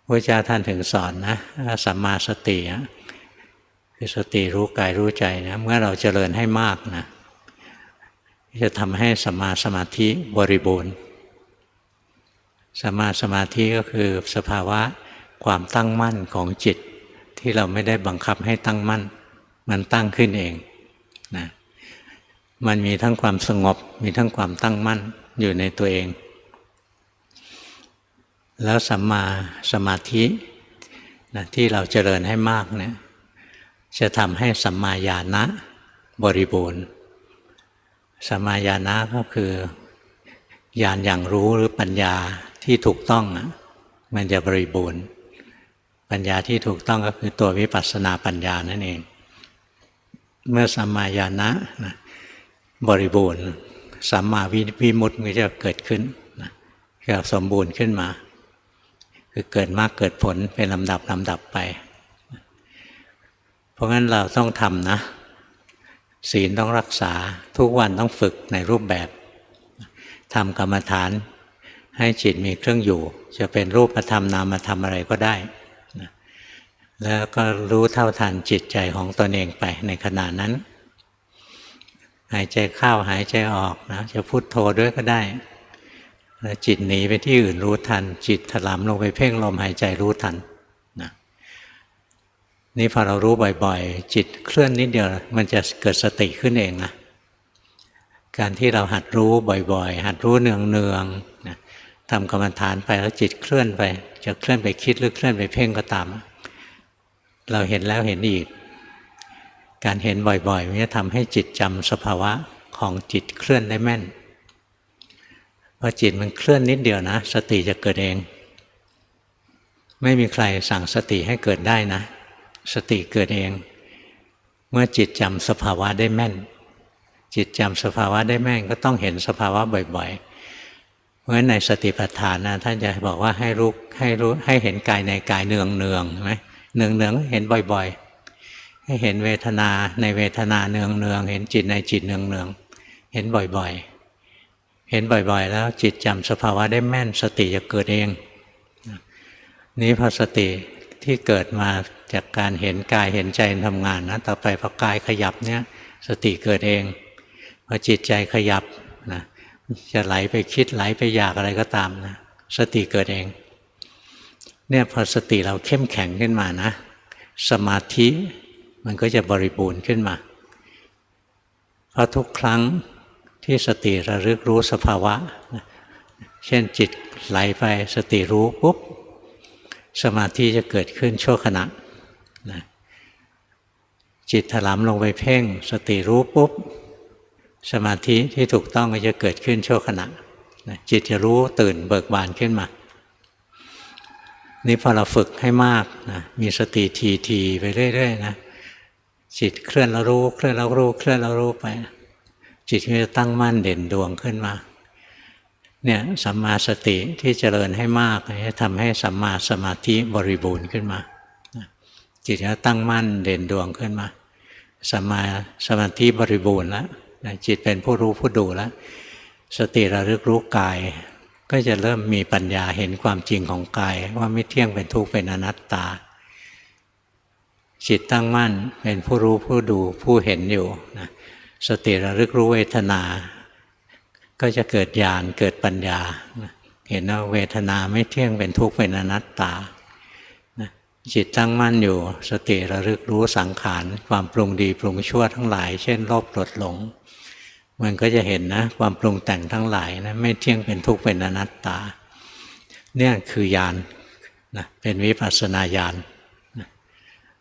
พระเจ้าท่านถึงสอนนะสัมมาสติคือสติรู้กายรู้ใจนะเมื่อเราเจริญให้มากนะจะทำให้สัมมาสมาธิบริบูรณ์สัมมาสมาธิก็คือสภาวะความตั้งมั่นของจิตที่เราไม่ได้บังคับให้ตั้งมั่นมันตั้งขึ้นเองนะมันมีทั้งความสงบมีทั้งความตั้งมั่นอยู่ในตัวเองแล้วสัมมาสมาธินะที่เราเจริญให้มากเนี่ยจะทำให้สัมมาญาณะบริบูรณ์ สัมมาญาณะก็คือญาณอย่างรู้หรือปัญญาที่ถูกต้องมันจะบริบูรณ์ปัญญาที่ถูกต้องก็คือตัววิปัสสนาปัญญานั่นเองเมื่อสัมมาญาณะบริบูรณ์สัมมาวิมุตติมันจะเกิดขึ้นจะสมบูรณ์ขึ้นมาคือเกิดมากเกิดผลเป็นลำดับไปเพราะงั้นเราต้องทำนะศีลต้องรักษาทุกวันต้องฝึกในรูปแบบทำกรรมฐานให้จิตมีเครื่องอยู่จะเป็นรูปธรรมนามธรรมอะไรก็ได้แล้วก็รู้เท่าทันจิตใจของตนเองไปในขณะนั้นหายใจเข้าหายใจออกนะจะพุทโธด้วยก็ได้แล้วจิตหนีไปที่อื่นรู้ทันจิตถลำลงไปเพ่งลมหายใจรู้ทันนะนี่พอเรารู้บ่อยๆจิตเคลื่อนนิดเดียวมันจะเกิดสติขึ้นเองนะการที่เราหัดรู้บ่อยๆหัดรู้เนืองๆนะทำกรรมฐานไปแล้วจิตเคลื่อนไปจะเคลื่อนไปคิดหรือเคลื่อนไปเพ่งก็ตามเราเห็นแล้วเห็นอีกการเห็นบ่อยๆมันจะทำให้จิตจำสภาวะของจิตเคลื่อนได้แม่นพอจิตมันเคลื่อนนิดเดียวนะสติจะเกิดเองไม่มีใครสั่งสติให้เกิดได้นะสติเกิดเองเมื่อจิตจำสภาวะได้แม่นจิตจำสภาวะได้แม่นก็ต้องเห็นสภาวะบ่อยๆเพราะฉะนั้นในสติปัฏฐานนะท่านจะบอกว่าให้เห็นกายในกายเนืองๆใช่ไหมเนืองๆเห็นบ่อยๆให้เห็นเวทนาในเวทนาเนืองๆเห็นจิตในจิตเนืองๆเห็นบ่อยๆเห็นบ่อยๆแล้วจิตจำสภาวะได้แม่นสติจะเกิดเองนี้พอสติที่เกิดมาจากการเห็นกายเห็นใจทำงานนะต่อไปพอกายขยับเนี่ยสติเกิดเองพอจิตใจขยับนะจะไหลไปคิดไหลไปอยากอะไรก็ตามนะสติเกิดเองเนี่ยพอสติเราเข้มแข็งขึ้นมานะสมาธิมันก็จะบริบูรณ์ขึ้นมาเพราะทุกครั้งที่สติระลึกรู้สภาวะเช่นจิตไหลไปสติรู้ปุ๊บสมาธิจะเกิดขึ้นชั่วขณะนะจิตถลำลงไปเพ่งสติรู้ปุ๊บสมาธิที่ถูกต้องก็จะเกิดขึ้นชั่วขณะนะจิตจะรู้ตื่นเบิกบานขึ้นมานี่พอเราฝึกให้มากนะมีสติทีๆไปเรื่อยๆนะจิตเคลื่อนแล้วรู้เคลื่อนแล้วรู้เคลื่อนแล้วรู้ไปจิตก็จะตั้งมั่นเด่นดวงขึ้นมาเนี่ยสัมมาสติที่เจริญให้มากจะทำให้สัมมาสมาธิบริบูรณ์ขึ้นมาจิตก็ตั้งมั่นเด่นดวงขึ้นมาสัมมาสมาธิบริบูรณ์แล้วจิตเป็นผู้รู้ผู้ดูแล้วสติระลึกรู้กายก็จะเริ่มมีปัญญาเห็นความจริงของกายว่าไม่เที่ยงเป็นทุกข์เป็นอนัตตาจิตตั้งมั่นเป็นผู้รู้ผู้ดูผู้เห็นอยู่นะสติระลึกรู้เวทนาก็จะเกิดญาณเกิดปัญญาเห็นว่าเวทนาไม่เที่ยงเป็นทุกข์เป็นอนัตตาจิตตั้งมั่นอยู่สติระลึกรู้สังขารความปรุงดีปรุงชั่วทั้งหลายเช่นโลภโกรธหลงมันก็จะเห็นนะความปรุงแต่งทั้งหลายนะไม่เที่ยงเป็นทุกข์เป็นอนัตตาเนี่ยคือญาณนะเป็นวิปัสสนาญาณ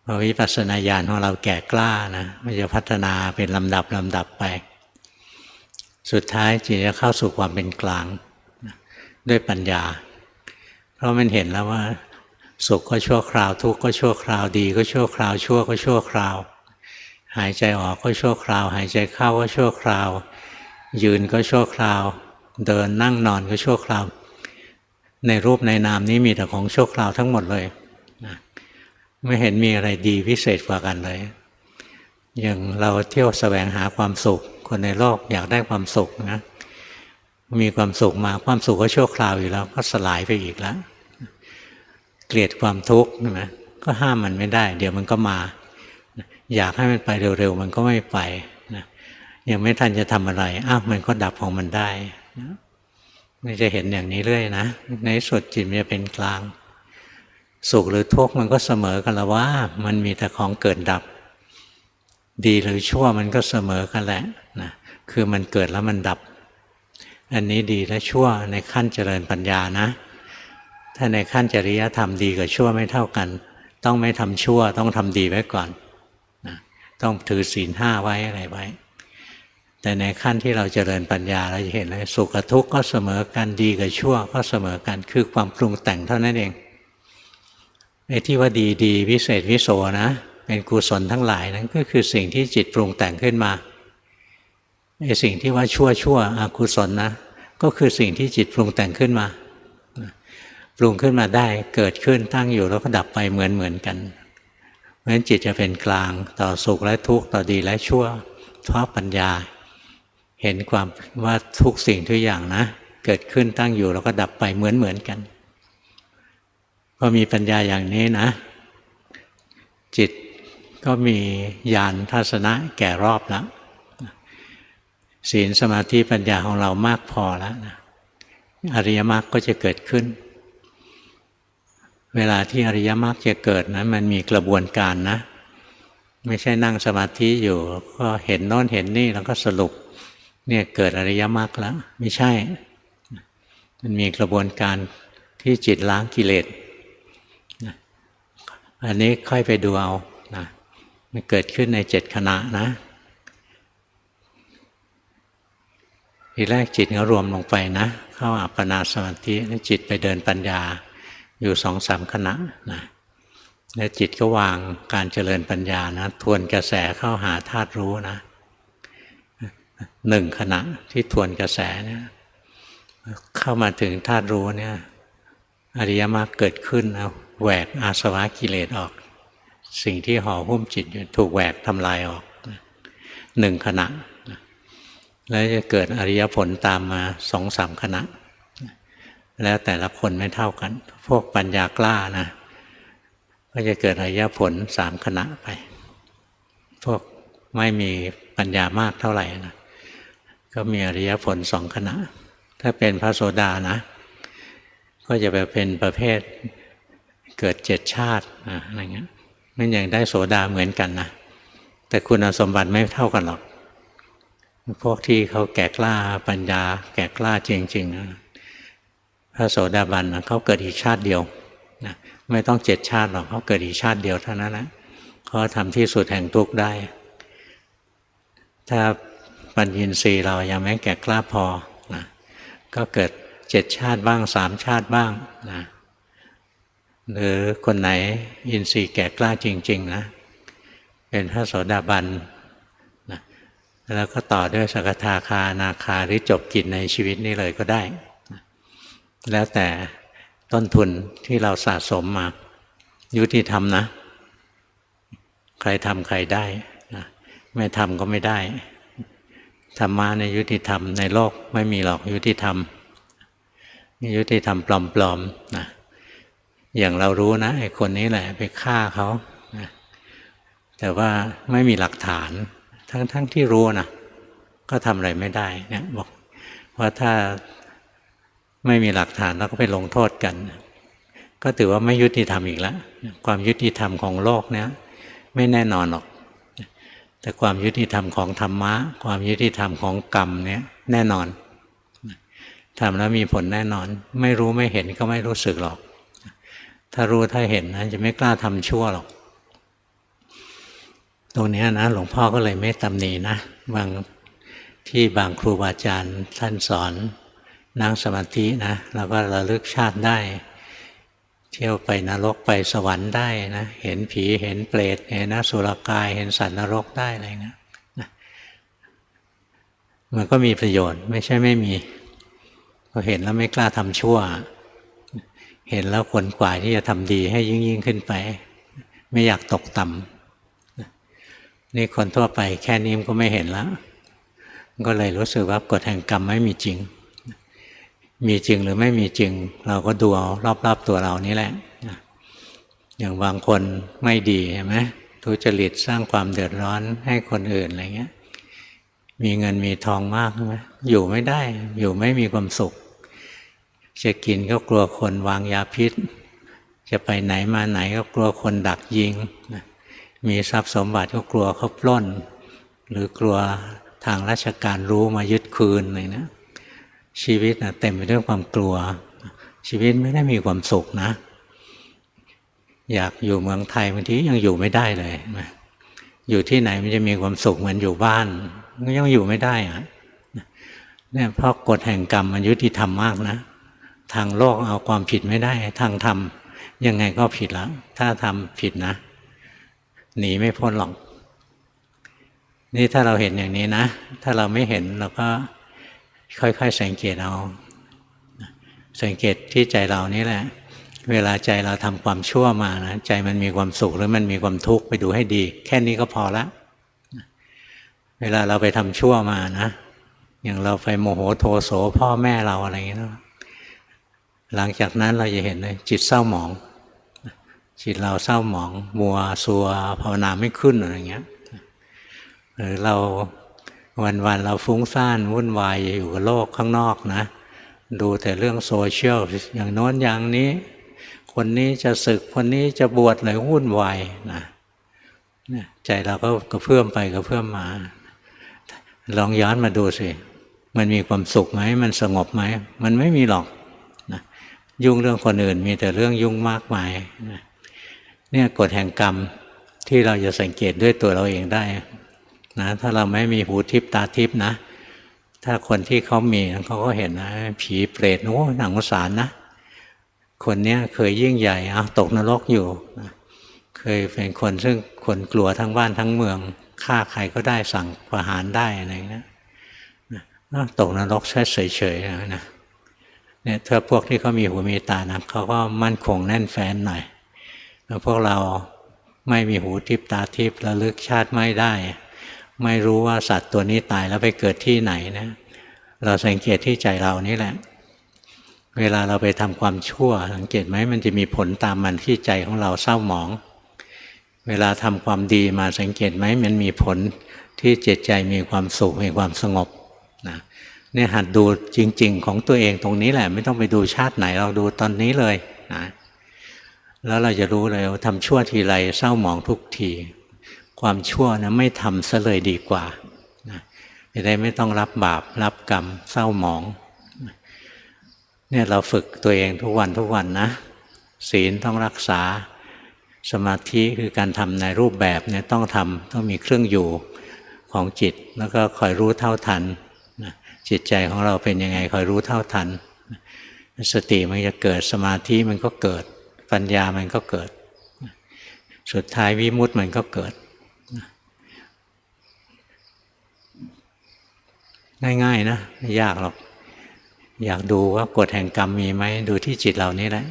พอวิปัสสนาญาณของเราแก่กล้านะมันจะพัฒนาเป็นลำดับไปสุดท้ายจิตจะเข้าสู่ความเป็นกลางด้วยปัญญาเพราะมันเห็นแล้วว่าสุขก็ชั่วคราวทุกข์ก็ชั่วคราวดีก็ชั่วคราวชั่วก็ชั่วคราวหายใจออกก็ชั่วคราวหายใจเข้าก็ชั่วคราวยืนก็ชั่วคราวเดินนั่งนอนก็ชั่วคราวในรูปในนามนี้มีแต่ของชั่วคราวทั้งหมดเลยไม่เห็นมีอะไรดีพิเศษกว่ากันเลยอย่างเราเที่ยวแสวงหาความสุขคนในโลกอยากได้ความสุขนะมีความสุขมาความสุขก็ชั่วคราวอยู่แล้วก็สลายไปอีกแล้วเกลียดความทุกข์ใช่ไหมก็ห้ามมันไม่ได้เดี๋ยวมันก็มาอยากให้มันไปเร็วๆมันก็ไม่ไปนะยังไม่ทันจะทำอะไรมันก็ดับของมันได้ไม่จะเห็นอย่างนี้เรื่อยนะในสุดจิตมันจะเป็นกลางสุขหรือทุกข์มันก็เสมอกันแล้วว่ามันมีแต่ของเกิดดับดีหรือชั่วมันก็เสมอกันแหละนะคือมันเกิดแล้วมันดับอันนี้ดีและชั่วในขั้นเจริญปัญญานะถ้าในขั้นจริยธรรมดีกับชั่วไม่เท่ากันต้องไม่ทำชั่วต้องทำดีไว้ก่อนนะต้องถือศีล 5ไว้อะไรไว้ แต่ในขั้นที่เราเจริญปัญญาเราจะเห็นเลยสุขกับทุกข์ก็เสมอกันดีกับชั่วก็เสมอกันคือความปรุงแต่งเท่านั้นเองไอ้ที่ว่าดีดีวิเศษวิโสนะเป็นกุศลทั้งหลายนั้นก็คือสิ่งที่จิตปรุงแต่งขึ้นมาไอ้สิ่งที่ว่าชั่วอกุศลนะก็คือสิ่งที่จิตปรุงแต่งขึ้นมาปรุงขึ้นมาได้เกิดขึ้นตั้งอยู่แล้วก็ดับไปเหมือนกันเพราะฉะนั้นจิตจะเป็นกลางต่อสุขและทุกข์ต่อดีและชั่วเพราะปัญญาเห็นความว่าทุกสิ่งทุกอย่างนะเกิดขึ้นตั้งอยู่แล้วก็ดับไปเหมือนกันพอมีปัญญาอย่างนี้นะจิตก็มีญาณทัศนะแก่รอบแล้วศีลสมาธิปัญญาของเรามากพอแล้วนะอริยมรรคก็จะเกิดขึ้นเวลาที่อริยมรรคจะเกิดนะมันมีกระบวนการนะไม่ใช่นั่งสมาธิอยู่ก็เห็นโน้นเห็นนี่แล้วก็สรุปเนี่ยเกิดอริยมรรคแล้วไม่ใช่มันมีกระบวนการที่จิตล้างกิเลสอันนี้ค่อยไปดูเอานะมันเกิดขึ้นใน7 ขณะนะทีแรกจิตก็รวมลงไปนะเข้าอัปปนาสมาธิแล้วจิตไปเดินปัญญาอยู่ 2-3 ขณะนะแล้วจิตก็วางการเจริญปัญญานะทวนกระแสเข้าหาธาตุรู้นะ1 ขณะที่ทวนกระแสเนี่ยเข้ามาถึงธาตุรู้เนี่ยอริยมรรคเกิดขึ้นนะแหวกอาสวะกิเลสออกสิ่งที่ห่อหุ้มจิตอยู่ถูกแหวกทำลายออก1 ขณะแล้วจะเกิดอริยผลตามมา 2-3 ขณะแล้วแต่ละคนไม่เท่ากันพวกปัญญากล้านะก็จะเกิดอริยผล3 ขณะไปพวกไม่มีปัญญามากเท่าไหร่นะก็มีอริยผล2 ขณะถ้าเป็นพระโสดานะก็จะไปเป็นประเภทเกิด7 ชาติอะไรเงี้ยมันยังได้โสดาเหมือนกันนะแต่คุณสมบัติไม่เท่ากันหรอกพวกที่เขาแก่กล้าปัญญาแก่กล้าจริงๆนะพระโสดาบันเขาเกิดอีกชาติเดียวนะไม่ต้อง7 ชาติหรอกเขาเกิดอีกชาติเดียวเท่านั้นแหละเขาทำที่สุดแห่งทุกข์ได้ถ้าปัญญีสีเรายังไม่แก่กล้าพอนะก็เกิด7 ชาติบ้าง3 ชาติบ้างนะหรือคนไหนอินทรีย์แก่กล้าจริงๆนะเป็นพระโสดาบันนะแล้วก็ต่อด้วยสกทาคาอนาคาหรือจบกิจในชีวิตนี้เลยก็ได้นะแล้วแต่ต้นทุนที่เราสะสมมายุติธรรมนะใครทำใครได้นะไม่ทำก็ไม่ได้ธรรมะในยุติธรรมในโลกไม่มีหรอกยุติธรรมยุติธรรมปลอมๆนะอย่างเรารู้นะไอ้คนนี้แหละไปฆ่าเขานะแต่ว่าไม่มีหลักฐานทั้งที่รู้นะก็ทำอะไรไม่ได้เนี่ยบอกว่าถ้าไม่มีหลักฐานแล้วก็ไปลงโทษกันก็ถือว่าไม่ยุติธรรมอีกแล้วความยุติธรรมของโลกเนี้ยไม่แน่นอนหรอกแต่ความยุติธรรมของธรรมะความยุติธรรมของกรรมเนี้ยแน่นอนทำแล้วมีผลแน่นอนไม่รู้ไม่เห็นก็ไม่รู้สึกหรอกถ้ารู้ถ้าเห็นนะจะไม่กล้าทำชั่วหรอกตรงนี้นะหลวงพ่อก็เลยไม่ตำหนินะบางที่บางครูบาอาจารย์ท่านสอนนั่งสมาธินะเราก็ระลึกชาติได้เที่ยวไปนรกไปสวรรค์ได้นะเห็นผีเห็นเปรตเห็นอสุรกายเห็นสัตว์นรกได้อะไรเงี้ยนะมันก็มีประโยชน์ไม่ใช่ไม่มีพอเห็นแล้วไม่กล้าทำชั่วเห็นแล้วขวนขวายที่จะทำดีให้ยิ่งขึ้นไปไม่อยากตกต่ำนี่คนทั่วไปแค่นี้มันก็ไม่เห็นแล้วก็เลยรู้สึกว่ากฎแห่งกรรมไม่มีจริงมีจริงหรือไม่มีจริงเราก็ดูเอารอบๆตัวเรานี่แหละอย่างบางคนไม่ดีใช่ไหมทุจริตสร้างความเดือดร้อนให้คนอื่นอะไรเงี้ยมีเงินมีทองมากใช่ไหมอยู่ไม่ได้อยู่ไม่มีความสุขจะกินก็กลัวคนวางยาพิษจะไปไหนมาไหนก็กลัวคนดักยิงมีทรัพย์สมบัติก็กลัวเขาปล้นหรือกลัวทางราชการรู้มายึดคืนอะไรนะชีวิตนะเต็มไปด้วยความกลัวชีวิตไม่ได้มีความสุขนะอยากอยู่เมืองไทยบางทียังอยู่ไม่ได้เลยอยู่ที่ไหนมันจะมีความสุขเหมือนอยู่บ้าน ก็ยังอยู่ไม่ได้อะเนี่ยเพราะกฎแห่งกรรมมันยุติธรรมมากนะทางโลกเอาความผิดไม่ได้ทางธรรมยังไงก็ผิดแล้วถ้าทำผิดนะหนีไม่พ้นหรอกนี่ถ้าเราเห็นอย่างนี้นะถ้าเราไม่เห็นเราก็ค่อยๆสังเกตเอาสังเกตที่ใจเรานี่แหละเวลาใจเราทำความชั่วมานะใจมันมีความสุขหรือมันมีความทุกข์ไปดูให้ดีแค่นี้ก็พอละเวลาเราไปทำชั่วมานะอย่างเราไปโมโหโทโสพ่อแม่เราอะไรอย่างนี้นะหลังจากนั้นเราจะเห็นเลยจิตเศร้าหมองจิตเราเศร้าหมองมัวซัวภาวนาไม่ขึ้นอะไรอย่างเงี้ยหรือเราวันๆเราฟุ้งซ่านวุ่นวายอยู่กับโลกข้างนอกนะดูแต่เรื่องโซเชียลอย่างโน้นอย่างนี้คนนี้จะศึกคนนี้จะบวชเลยวุ่นวายนะใจเราก็กระเพื่อมไปกระเพื่อมมาลองย้อนมาดูสิมันมีความสุขไหมมันสงบไหมมันไม่มีหรอกนะยุ่งเรื่องคนอื่นมีแต่เรื่องยุ่งมากมายนะเนี่ยกฎแห่งกรรมที่เราจะสังเกตด้วยตัวเราเองได้นะถ้าเราไม่มีหูทิพตาทิพนะถ้าคนที่เขามีเขาก็เห็นนะผีเปรตโอ้หนังสารนะคนเนี้ยเคยยิ่งใหญ่ตกนรกอยู่นะเคยเป็นคนซึ่งคนกลัวทั้งบ้านทั้งเมืองฆ่าใครก็ได้สั่งประหารได้อะไรนะตกนรกเฉยๆนะเนี่ยถ้าพวกที่เขามีหูมีตานะเขาก็มั่นคงแน่นแฟ้นหน่อยแล้วพวกเราไม่มีหูทิพตาทิพระลึกชาติไม่ได้ไม่รู้ว่าสัตว์ตัวนี้ตายแล้วไปเกิดที่ไหนนะเราสังเกตที่ใจเรานี่แหละเวลาเราไปทำความชั่วสังเกตไหมมันจะมีผลตามมันที่ใจของเราเศร้าหมองเวลาทำความดีมาสังเกตไหมมันมีผลที่จิตใจมีความสุขมีความสงบนะเนี่ยหัดดูจริงๆของตัวเองตรงนี้แหละไม่ต้องไปดูชาติไหนเราดูตอนนี้เลยนะแล้วเราจะรู้เลยว่าทำชั่วทีไรเศร้าหมองทุกทีความชั่วนะไม่ทำซะเลยดีกว่านะจะได้ไม่ต้องรับบาปรับกรรมเศร้าหมองเนี่ยเราฝึกตัวเองทุกวันนะศีลต้องรักษาสมาธิคือการทำในรูปแบบเนี่ยต้องทำต้องมีเครื่องอยู่ของจิตแล้วก็คอยรู้เท่าทันจิตใจของเราเป็นยังไงคอยรู้เท่าทันสติมันจะเกิดสมาธิมันก็เกิดปัญญามันก็เกิดสุดท้ายวิมุตติมันก็เกิดง่ายๆนะไม่ยากหรอกอยากดูว่ากฎแห่งกรรมมีไหมดูที่จิตเรานี่แหละ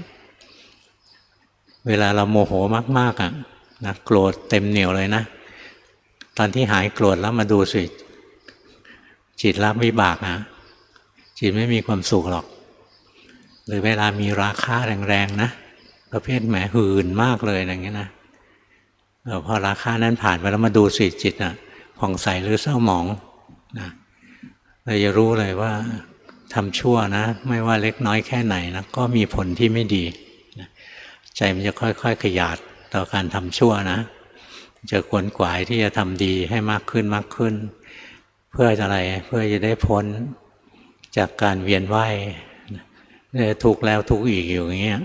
เวลาเราโมโหมากๆนะโกรธเต็มเหนียวเลยนะตอนที่หายโกรธแล้วมาดูสิจิตรับวิบากนะจิตไม่มีความสุขหรอกหรือเวลามีราคะแรงๆนะประเภทแหมหื่นมากเลยอย่างเงี้ยนะพอราคะนั้นผ่านไปแล้วมาดูสิจิตผ่องใสหรือเศร้าหมองนะเราจะรู้เลยว่าทำชั่วนะไม่ว่าเล็กน้อยแค่ไหนนะก็มีผลที่ไม่ดีนะใจมันจะค่อยๆขยาดต่อการทำชั่วนะจะขวนขวายที่จะทำดีให้มากขึ้นมากขึ้นเพื่ออะไรเพื่อจะได้พ้นจากการเวียนว่ายทุกข์แล้วทุกข์อีกอยู่อย่างเงี้ย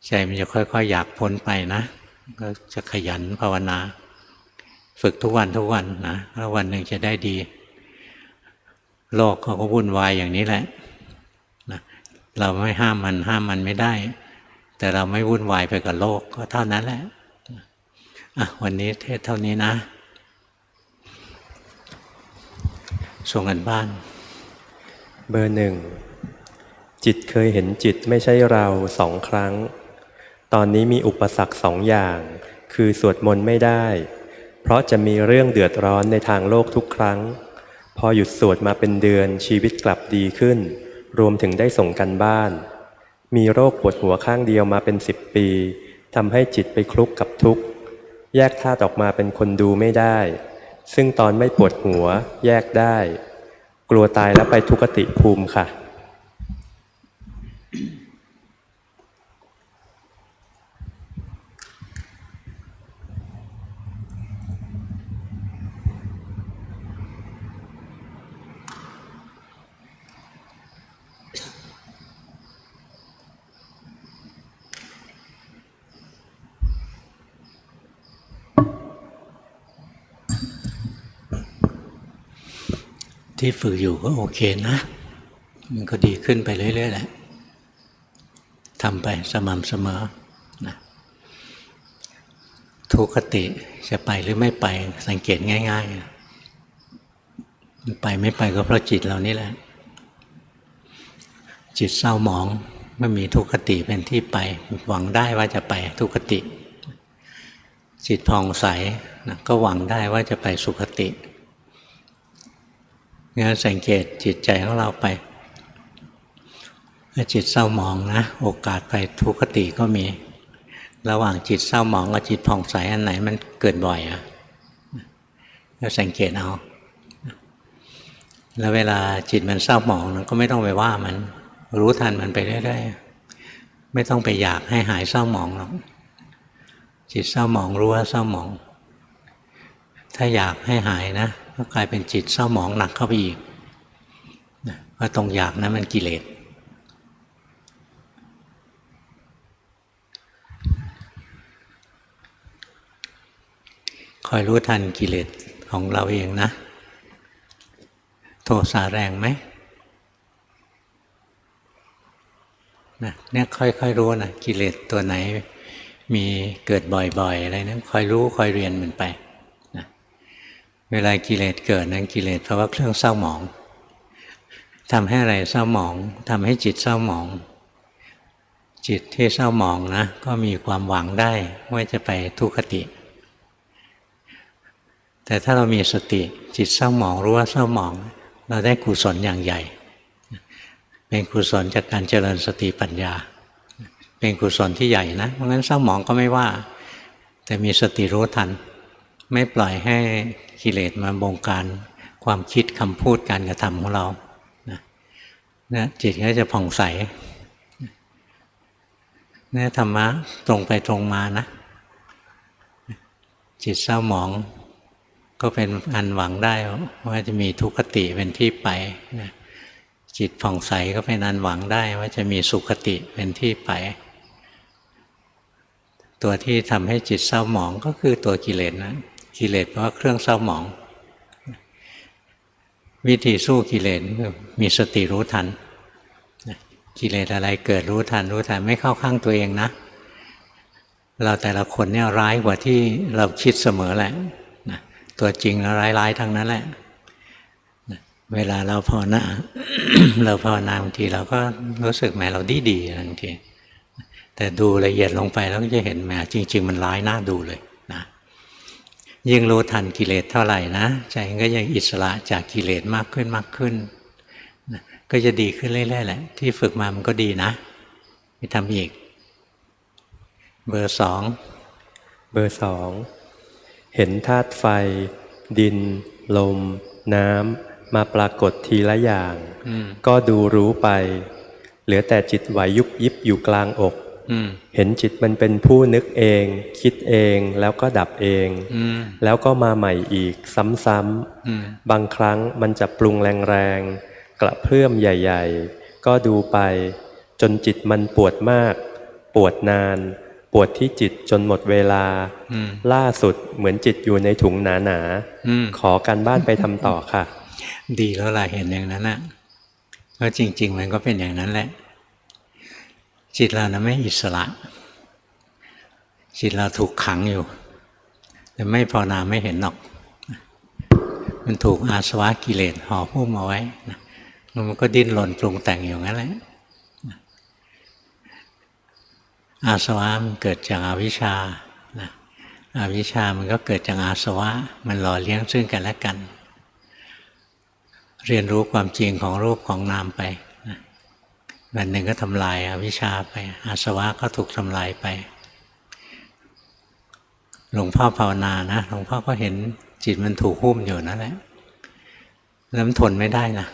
ใจมันจะค่อยๆอยากพ้นไปนะก็จะขยันภาวนาฝึกทุกวันนะแล้ววันหนึ่งจะได้ดีโลกเขาก็วุ่นวายอย่างนี้แหละนะเราไม่ห้ามมันไม่ได้แต่เราไม่วุ่นวายไปกับโลกก็เท่านั้นแหละวันนี้เทศเท่านี้นะส่งกันบ้านเบอร์ 1จิตเคยเห็นจิตไม่ใช่เรา2 ครั้งตอนนี้มีอุปสรรค2 อย่างคือสวดมนต์ไม่ได้เพราะจะมีเรื่องเดือดร้อนในทางโลกทุกครั้งพอหยุดสวดมาเป็นเดือนชีวิตกลับดีขึ้นรวมถึงได้ส่งกันบ้านมีโรคปวดหัวข้างเดียวมาเป็น10 ปีทำให้จิตไปคลุกกับทุกข์แยกธาตุออกมาเป็นคนดูไม่ได้ซึ่งตอนไม่ปวดหัวแยกได้กลัวตายแล้วไปทุกติภูมิค่ะ ที่ฝึกอยู่ก็โอเคนะมันก็ดีขึ้นไปเรื่อยๆแหละทำไปสม่ำเสมอนะทุกขติจะไปหรือไม่ไปสังเกตง่ายๆมันไปไม่ไปก็เพราะจิตเรานี่แหละจิตเศร้าหมองไม่มีทุกขติเป็นที่ไปหวังได้ว่าจะไปทุกขติจิตผ่องใสนะก็หวังได้ว่าจะไปสุขติงั้นสังเกตจิตใจของเราไปถ้าจิตเศร้าหมองนะโอกาสไปทุกขติก็มีระหว่างจิตเศร้าหมองกับจิตผ่องใสอันไหนมันเกิดบ่อยก็สังเกตเอาแล้วเวลาจิตมันเศร้าหมองก็ไม่ต้องไปว่ามันรู้ทันมันไปเรื่อยๆไม่ต้องไปอยากให้หายเศร้าหมองหรอกจิตเศร้าหมองรู้ว่าเศร้าหมองถ้าอยากให้หายนะก็กลายเป็นจิตเศร้าหมองหนักเข้าไปอีกเพราะตรงอยากนะมันกิเลสคอยรู้ทันกิเลสของเราเองนะโทสะแรงไหมเนี่ยค่อยๆรู้นะกิเลสตัวไหนมีเกิดบ่อยๆอะไรนั้นคอยรู้คอยเรียนมันไปนะเวลากิเลสเกิดนั้นกิเลสเพราะว่าเครื่องเศร้าหมองทำให้อะไรเศร้าหมองทำให้จิตเศร้าหมองจิตที่เศร้าหมองนะก็มีความหวังได้ว่าจะไปทุกขติแต่ถ้าเรามีสติจิตเศร้าหมองรู้ว่าเศร้าหมองเราได้กุศลอย่างใหญ่เป็นกุศลจากการเจริญสติปัญญาเป็นกุศลที่ใหญ่นะเพราะงั้นเศร้าหมองก็ไม่ว่าแต่มีสติรู้ทันไม่ปล่อยให้กิเลสมาบงการความคิดคำพูดการกระทำของเรานะจิตก็จะผ่องใสนี่ธรรมะตรงไปตรงมานะจิตเศร้าหมองก็เป็นอันหวังได้ว่าจะมีทุกขติเป็นที่ไปนะจิตผ่องใสก็เป็นอันหวังได้ว่าจะมีสุขติเป็นที่ไปตัวที่ทำให้จิตเศร้าหมองก็คือตัวกิเลสนะกิเลสเพราะว่าเครื่องเศร้าหมองวิธีสู้กิเลสคือมีสติรู้ทันกิเลสอะไรเกิดรู้ทันไม่เข้าข้างตัวเองนะเราแต่ละคนเนี่ยร้ายกว่าที่เราคิดเสมอแหละตัวจริงแล้วร้ายๆทั้งนั้นแหละเวลาเราภาวนา เราภาวนาบางทีเราก็รู้สึกแหมเราดีบางทีแต่ดูละเอียดลงไปแล้วก็จะเห็นแหมจริงๆมันร้ายน่าดูเลยนะยิ่งรู้ทันกิเลสเท่าไหร่นะใจก็ยังอิสระจากกิเลสมากขึ้นนะก็จะดีขึ้นเรื่อยๆแหละที่ฝึกมามันก็ดีนะไปทำอีกเบอร์สองเห็นธาตุไฟดินลมน้ำมาปรากฏทีละอย่างก็ดูรู้ไปเหลือแต่จิตไหวยุบยิบอยู่กลางอกเห็นจิตมันเป็นผู้นึกเองคิดเองแล้วก็ดับเองแล้วก็มาใหม่อีกซ้ำๆบางครั้งมันจะปรุงแรงๆกระเพื่อมใหญ่ๆก็ดูไปจนจิตมันปวดมากปวดนานปวดที่จิตจนหมดเวลาล่าสุดเหมือนจิตอยู่ในถุงหนาๆขอการบ้านไปทำต่อค่ะดีแล้วล่ะเห็นอย่างนั้นนะก็จริงๆมันก็เป็นอย่างนั้นแหละจิตเรานะไม่อิสระจิตเราถูกขังอยู่แต่ไม่ภาวนาไม่เห็นหรอกมันถูกอาสวะกิเลสห่อหุ้มเอาไว้มันก็ดิ้นรนปรุงแต่งอยู่งั้นแหละอาสวะมันเกิดจากอวิชชาอวิชชามันก็เกิดจากอาสวะมันหล่อเลี้ยงซึ่งกันและกันเรียนรู้ความจริงของรูปของนามไปวันหนึ่งก็ทำลายอวิชชาไปอาสวะก็ถูกทำลายไปหลวงพ่อภาวนานะหลวงพ่อก็เห็นจิตมันถูกหุ้มอยู่นั่นแหละแล้วมันทนไม่ได้นะ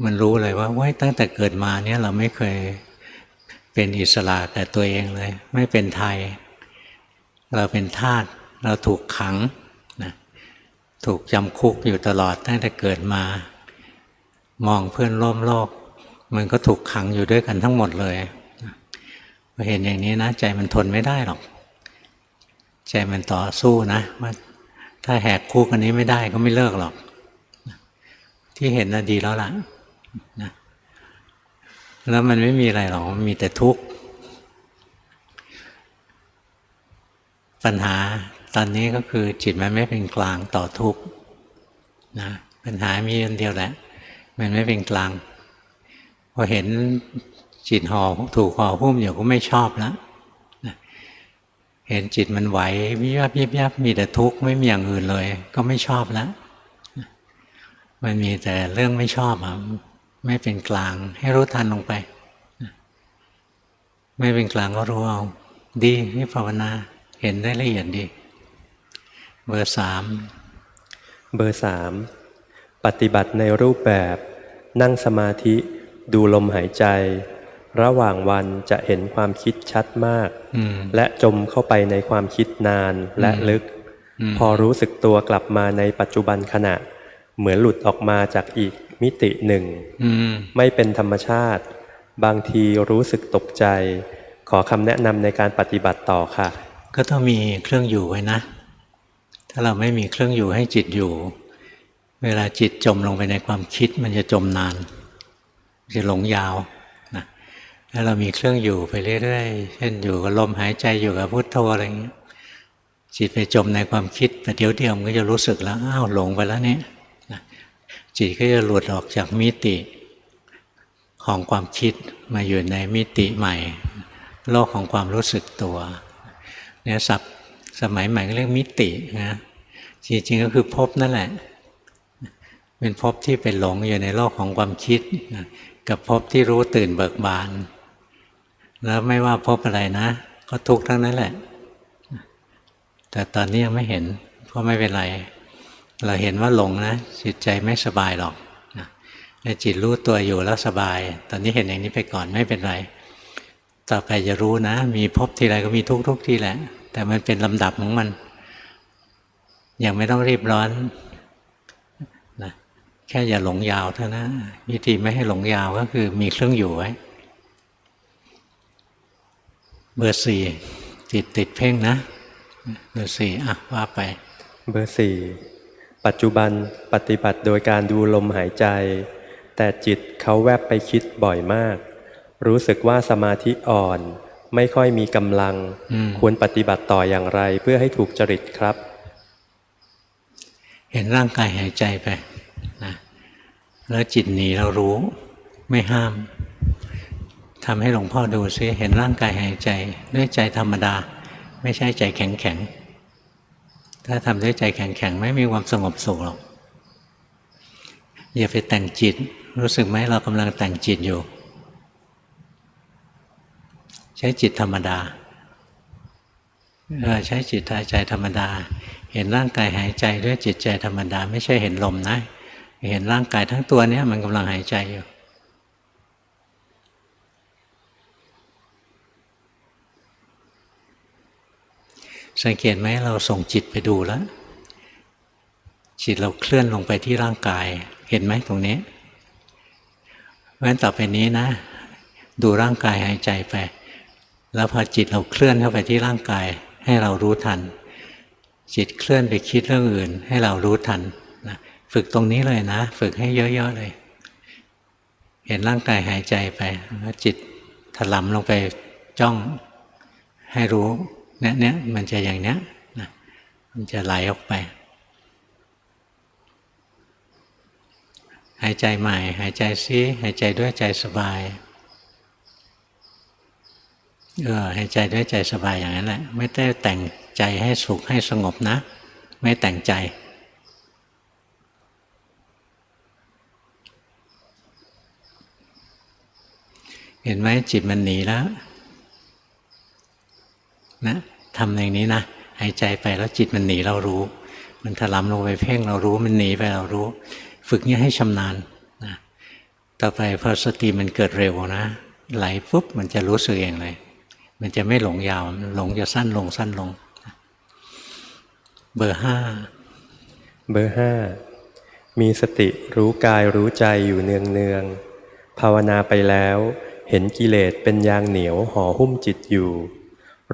มันรู้เลยว่าตั้งแต่เกิดมาเนี่ยเราไม่เคยเป็นอิสระแต่ตัวเองเลยไม่เป็นไทยเราเป็นทาสเราถูกขังนะถูกจำคุกอยู่ตลอดตั้งแต่เกิดมามองเพื่อนร่วมโลกมันก็ถูกขังอยู่ด้วยกันทั้งหมดเลยพอเห็นอย่างนี้นะใจมันทนไม่ได้หรอกใจมันต่อสู้นะว่าถ้าแหกคุกอันนี้ไม่ได้ก็ไม่เลิกหรอก ที่เห็นน่ะดีแล้วล่ะนะแล้วมันไม่มีอะไรหรอกมันมีแต่ทุกข์ปัญหาตอนนี้ก็คือจิตมันไม่เป็นกลางต่อทุกข์นะปัญหามีอันเดียวแหละมันไม่เป็นกลางพอเห็นจิตถูกห่อหุ้มอยู่ก็ไม่ชอบแล้วนะเห็นจิตมันไหววิบวับยิบยับมีแต่ทุกข์ไม่มีอย่างอื่นเลยก็ไม่ชอบแล้วนะมันมีแต่เรื่องไม่ชอบอ่ะไม่เป็นกลางให้รู้ทันลงไปนะไม่เป็นกลางก็รู้เอาดีนี่ภาวนาเห็นได้ละเอียดดีเบอร์ 3เบอร์ 3ปฏิบัติในรูปแบบนั่งสมาธิดูลมหายใจระหว่างวันจะเห็นความคิดชัดมากและจมเข้าไปในความคิดนานและลึกพอรู้สึกตัวกลับมาในปัจจุบันขณะเหมือนหลุดออกมาจากอีกมิติหนึ่งไม่เป็นธรรมชาติบางทีรู้สึกตกใจขอคำแนะนำในการปฏิบัติต่อค่ะก็ต้องมีเครื่องอยู่ไว้นะถ้าเราไม่มีเครื่องอยู่ให้จิตอยู่เวลาจิตจมลงไปในความคิดมันจะจมนานจะหลงยาวนะถ้าเรามีเครื่องอยู่ไปเรื่อยๆเช่นอยู่กับลมหายใจอยู่กับพุทโธอะไรอย่างเงี้ยจิตไปจมในความคิดแต่เดี๋ยวเดียวมันก็จะรู้สึกแล้วอ้าวหลงไปแล้วเนี่ยนะจิตก็จะหลุดออกจากมิติของความคิดมาอยู่ในมิติใหม่โลกของความรู้สึกตัวเนี่ยศัพท์สมัยใหม่ก็เรียกมิตินะจริงๆก็คือภพนั่นแหละเป็นภพที่เป็นหลงอยู่ในโลกของความคิดกับภพที่รู้ตื่นเบิกบานแล้วไม่ว่าภพอะไรนะก็ทุกข์ทั้งนั้นแหละแต่ตอนนี้ยังไม่เห็นก็ไม่เป็นไรเราเห็นว่าหลงนะจิตใจไม่สบายหรอกแต่จิตรู้ตัวอยู่แล้วสบายตอนนี้เห็นอย่างนี้ไปก่อนไม่เป็นไรต่อไปจะรู้นะมีภพทีไรก็มีทุกที่แหละแต่มันเป็นลำดับของมันยังไม่ต้องรีบร้อนนะแค่อย่าหลงยาวเท่านั้นวิธีไม่ให้หลงยาวก็คือมีเครื่องอยู่ไว้เบอร์ 4ติดเพ่งนะเบอร์ 4อ่ะว่าไปเบอร์ 4ปัจจุบันปฏิบัติโดยการดูลมหายใจแต่จิตเขาแวบไปคิดบ่อยมากรู้สึกว่าสมาธิอ่อนไม่ค่อยมีกำลังควรปฏิบัติต่ออย่างไรเพื่อให้ถูกจริตครับเห็นร่างกายหายใจไปนะแล้วจิตหนีเรารู้ไม่ห้ามทำให้หลวงพ่อดูซิเห็นร่างกายหายใจด้วยใจธรรมดาไม่ใช่ใจแข็งถ้าทำด้วยใจแข็งไม่มีความสงบสุขหรอกอย่าไปแต่งจิตรู้สึกไหมเรากำลังแต่งจิตอยู่ใช้จิตธรรมดาใช้จิตใจธรรมดาเห็นร่างกายหายใจด้วยจิตใจธรรมดาไม่ใช่เห็นลมนะเห็นร่างกายทั้งตัวนี้มันกำลังหายใจอยู่สังเกตไหมเราส่งจิตไปดูแล้วจิตเราเคลื่อนลงไปที่ร่างกายเห็นไหมตรงนี้เพราะฉะนั้นต่อไปนี้นะดูร่างกายหายใจไปแล้วพอจิตเราเคลื่อนเข้าไปที่ร่างกายให้เรารู้ทันจิตเคลื่อนไปคิดเรื่องอื่นให้เรารู้ทันนะฝึกตรงนี้เลยนะฝึกให้เยอะๆเลยเห็นร่างกายหายใจไปแล้วจิตถลำลงไปจ้องให้รู้เนี่ยมันจะอย่างเนี้ยนะมันจะไหลออกไปหายใจใหม่หายใจซิหายใจด้วยใจสบายหายใจด้วยใจสบายอย่างนั้นแหละไม่ได้แต่งใจให้สุขให้สงบนะไม่แต่งใจเห็นไหมจิตมันหนีแล้วนะทำอย่างนี้นะหายใจไปแล้วจิตมันหนีเรารู้มันถลำลงไปเพ่งเรารู้มันหนีไปเรารู้ฝึกนี้ให้ชำนาญนะต่อไปพอสติมันเกิดเร็วนะไหลปุ๊บมันจะรู้สึกเองเลยมันจะไม่หลงยาวหลงจะสั้นลงเบอร์ 5เบอร์ 5มีสติรู้กายรู้ใจอยู่เนืองภาวนาไปแล้วเห็นกิเลสเป็นยางเหนียวห่อหุ้มจิตอยู่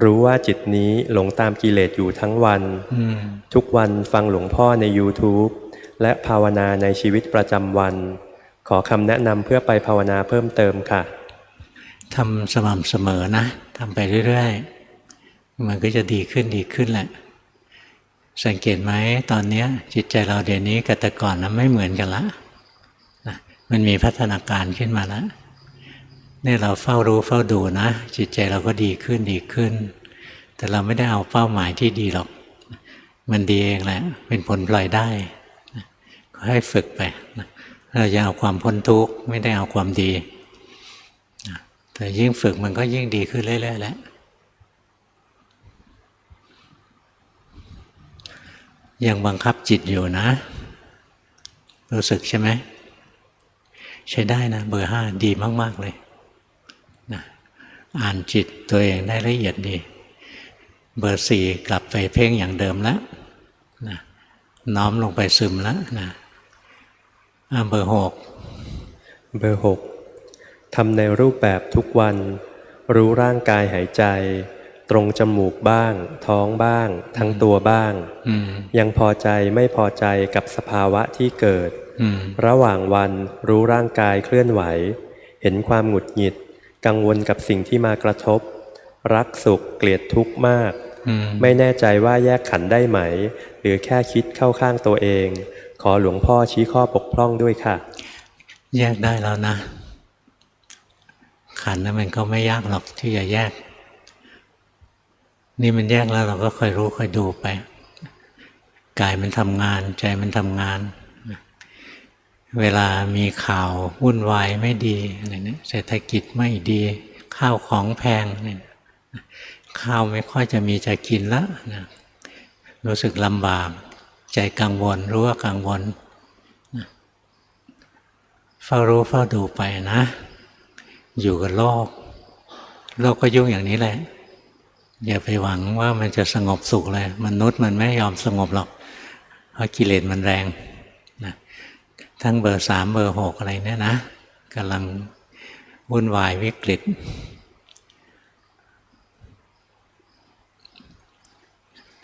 รู้ว่าจิตนี้หลงตามกิเลสอยู่ทั้งวันทุกวันฟังหลวงพ่อใน YouTube และภาวนาในชีวิตประจำวัน ขอคำแนะนำเพื่อไปภาวนาเพิ่มเติมค่ะทำสม่ำเสมอนะทำไปเรื่อยๆมันก็จะดีขึ้นดีขึ้นแหละสังเกตไหมตอนนี้จิตใจเราเดี๋ยวนี้กับแต่ก่อนนะไม่เหมือนกันละนะมันมีพัฒนาการขึ้นมาแล้วนี่เราเฝ้ารู้เฝ้าดูนะจิตใจเราก็ดีขึ้นดีขึ้นแต่เราไม่ได้เอาเป้าหมายที่ดีหรอกมันดีเองแหละเป็นผลพลอยได้ก็ให้ฝึกไปเราจะเอาความพ้นทุกข์ไม่ได้เอาความดีแต่ยิ่งฝึกมันก็ยิ่งดีขึ้นเรื่อยๆแล้วยังบังคับจิตอยู่นะรู้สึกใช่ไหมใช้ได้นะเบอร์ 5ดีมากๆเลยนะอ่านจิตตัวเองได้ละเอียดดีเบอร์ 4กลับไปเพ่งอย่างเดิมแล้วนะน้อมลงไปซึมแล้วนะเบอร์ 6เบอร์ 6ทำในรูปแบบทุกวันรู้ร่างกายหายใจตรงจมูกบ้างท้องบ้างทั้งตัวบ้างยังพอใจไม่พอใจกับสภาวะที่เกิดระหว่างวันรู้ร่างกายเคลื่อนไหวเห็นความหงุดหงิดกังวลกับสิ่งที่มากระทบรักสุขเกลียดทุกข์มากไม่แน่ใจว่าแยกขันธ์ได้ไหมหรือแค่คิดเข้าข้างตัวเองขอหลวงพ่อชี้ข้อบกพร่องด้วยค่ะแยกได้แล้วนะขันธ์นั้นมันก็ไม่ยากหรอกที่จะแยกนี่มันแยกแล้วเราก็ค่อยรู้ค่อยดูไปกายมันทำงานใจมันทำงานเวลามีข่าววุ่นวายไม่ดีอะไรเนี่ยเศรษฐกิจไม่ดีข้าวของแพงเนี่ยข้าวไม่ค่อยจะมีจะกินแล้วนะรู้สึกลำบากใจกังวลรู้ว่ากังวลเฝ้ารู้เฝ้าดูไปนะอยู่กับโลกก็ยุ่งอย่างนี้แหละอย่าไปหวังว่ามันจะสงบสุขเลยมนุษย์มันไม่ยอมสงบหรอกเพราะกิเลสมันแรงนะทั้งเบอร์ 3เบอร์ 6อะไรเนี่ยนะกำลังวุ่นวายวิกฤต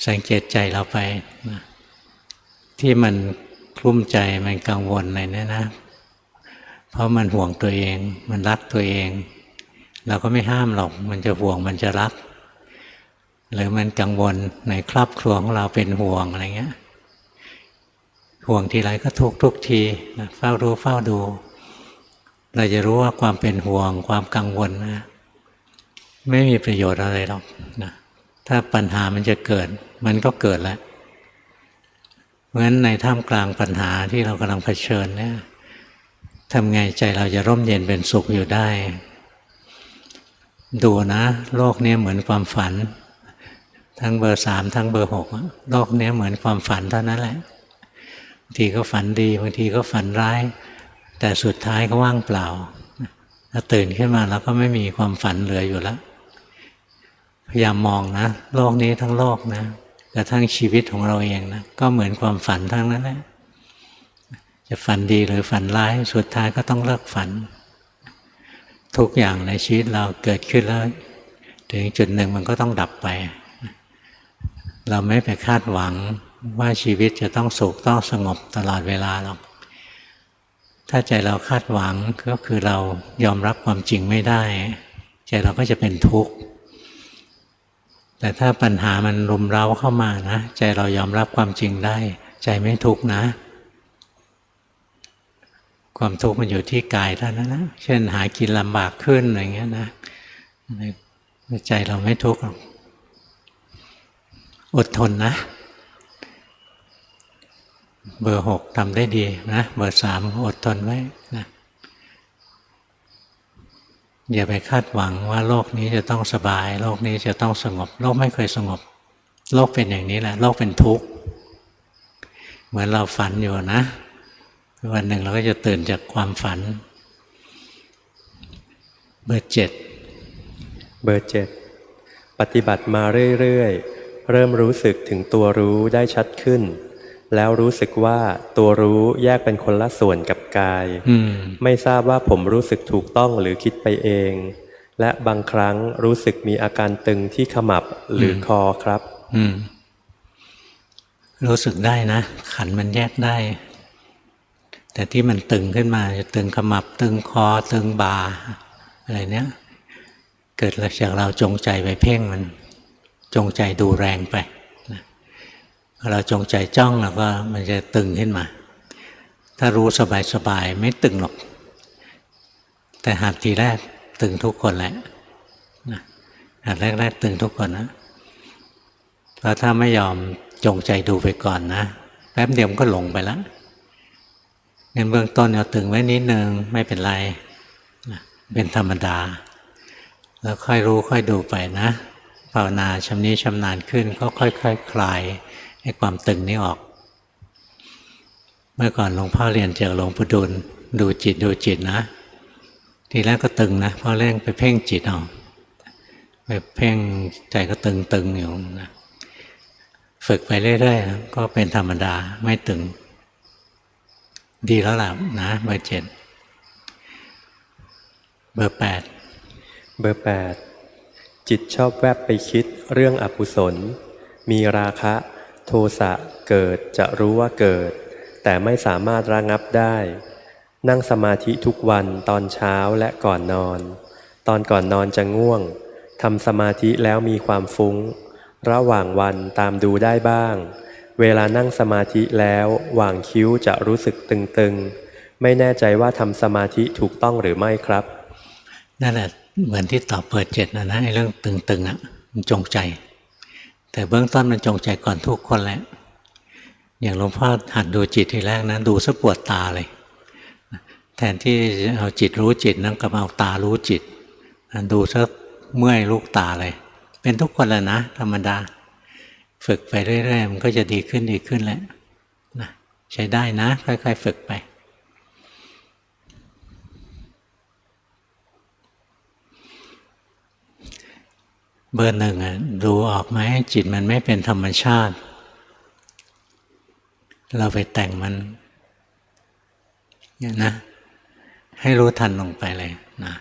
สังเกตใจเราไปนะที่มันคลุ้มใจมันกังวลอะไรเนี่ยนะเพราะมันห่วงตัวเองมันรักตัวเองเราก็ไม่ห้ามหรอกมันจะห่วงมันจะรักหรือมันกังวลในครอบครัวของเราเป็นห่วงอะไรเงี้ยห่วงทีไรก็ทุกทีนะเฝ้ารู้เฝ้าดูเราจะรู้ว่าความเป็นห่วงความกังวลนะไม่มีประโยชน์อะไรหรอกนะถ้าปัญหามันจะเกิดมันก็เกิดแล้วเพราะฉะนั้นในท่ามกลางปัญหาที่เรากำลังเผชิญเนี่ยทำไงใจเราจะร่มเย็นเป็นสุขอยู่ได้ดูนะโลกนี้เหมือนความฝันทั้งเบอร์ 3ทั้งเบอร์ 6โลกนี้เหมือนความฝันเท่านั้นแหละบางทีก็ฝันดีบางทีก็ฝันร้ายแต่สุดท้ายก็ว่างเปล่าถ้าตื่นขึ้นมาแล้วก็ไม่มีความฝันเหลืออยู่แล้วพยายามมองนะโลกนี้ทั้งโลกนะกระทั่งชีวิตของเราเองนะก็เหมือนความฝันทั้งนั้นแหละจะฝันดีหรือฝันร้ายสุดท้ายก็ต้องเลิกฝันทุกอย่างในชีวิตเราเกิดขึ้นแล้วถึงจุดหนึ่งมันก็ต้องดับไปเราไม่ไปคาดหวังว่าชีวิตจะต้องสุขต้องสงบตลอดเวลาหรอกถ้าใจเราคาดหวังก็คือเรายอมรับความจริงไม่ได้ใจเราก็จะเป็นทุกข์แต่ถ้าปัญหามันรุมเร้าเข้ามานะใจเรายอมรับความจริงได้ใจไม่ทุกข์นะความทุกข์มันอยู่ที่กายเท่านั้นนะเช่นหากินลำบากขึ้นอะไรเงี้ยนะใจเราไม่ทุกข์หรอกอดทนนะเบอร์ 6ทำได้ดีนะเบอร์ 3อดทนไว้นะอย่าไปคาดหวังว่าโลกนี้จะต้องสบายโลกนี้จะต้องสงบโลกไม่เคยสงบโลกเป็นอย่างนี้แหละโลกเป็นทุกข์เหมือนเราฝันอยู่นะวันหนึ่งเราก็จะตื่นจากความฝันเบอร์ 7เบอร์ 7ปฏิบัติมาเรื่อยๆเริ่มรู้สึกถึงตัวรู้ได้ชัดขึ้นแล้วรู้สึกว่าตัวรู้แยกเป็นคนละส่วนกับกายไม่ทราบว่าผมรู้สึกถูกต้องหรือคิดไปเองและบางครั้งรู้สึกมีอาการตึงที่ขมับหรือคอครับรู้สึกได้นะขันธ์มันแยกได้ แต่ที่มันตึงขึ้นมาจะตึงขมับตึงคอตึงบ่าอะไรเนี้ยเกิดจากเราจงใจไปเพ่งมันจงใจดูแรงไปพอเราจงใจจ้องแล้วก็มันจะตึงขึ้นมาถ้ารู้สบายๆไม่ตึงหรอกแต่หัดทีแรกตึงทุกคนแหละหัดแรกๆตึงทุกคนนะเพราะถ้าไม่ยอมจงใจดูไปก่อนนะแป๊บเดียวก็หลงไปแล้วงั้นเบื้องต้นเราตึงไว้นิดนึงไม่เป็นไรเป็นธรรมดาแล้วค่อยรู้ค่อยดูไปนะภาวนาชำนิชำนาญขึ้นก็ค่อยๆ คลายให้ความตึงนี้ออกเมื่อก่อนหลวงพ่อเรียนจากหลวงปู่ดูลดูจิตนะทีแรกก็ตึงนะเพราะเร่งไปเพ่งจิตเอาไปเพ่งใจก็ตึงอยู่นะฝึกไปเรื่อยๆก็เป็นธรรมดาไม่ตึงดีแล้วล่ะนะเบอร์ 7เบอร์ 8เบอร์ 8จิตชอบแวบไปคิดเรื่องอกุศลมีราคะโทสะเกิดจะรู้ว่าเกิดแต่ไม่สามารถระงับได้นั่งสมาธิทุกวันตอนเช้าและก่อนนอนตอนก่อนนอนจะง่วงทำสมาธิแล้วมีความฟุ้งระหว่างวันตามดูได้บ้างเวลานั่งสมาธิแล้วหว่างคิ้วจะรู้สึกตึงๆไม่แน่ใจว่าทำสมาธิถูกต้องหรือไม่ครับนั่นแหละเหมือนที่ตอบเปิด7นะไอ้เรื่องตึงๆอ่ะมันจงใจแต่เบื้องต้นมันจงใจก่อนทุกคนแหละอย่างหลวงพ่อหัดดูจิตทีแรกนะดูซะปวดตาเลยแทนที่เอาจิตรู้จิตนั่งกับเอาตารู้จิตดูซะเมื่อยลูกตาเลยเป็นทุกคนแหละนะธรรมดาฝึกไปเรื่อยๆมันก็จะดีขึ้นแหละนะใช้ได้นะค่อยๆฝึกไปเบอร์ 1อ่ะดูออกไหมจิตมันไม่เป็นธรรมชาติเราไปแต่งมันเนี่ยนะให้รู้ทันลงไปเลยนะ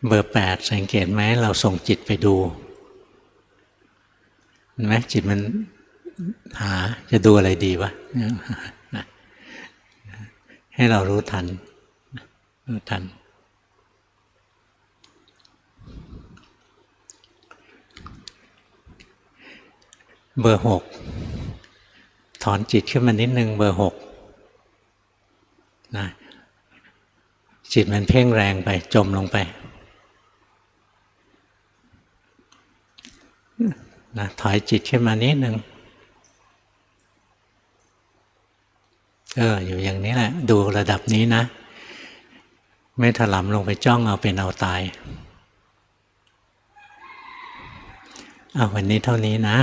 เบอร์ 8สังเกตไหมเราส่งจิตไปดูเห็นไหมจิตมันหาจะดูอะไรดีวะนะให้เรารู้ทันเบอร์ 6ถอนจิตขึ้นมานิดนึงเบอร์ 6นะจิตมันเพ่งแรงไปจมลงไปนะถอยจิตขึ้นมานิดนึงอยู่อย่างนี้แหละดูระดับนี้นะไม่ถลำลงไปจ้องเอาเป็นเอาตายวันนี้เท่านี้นะ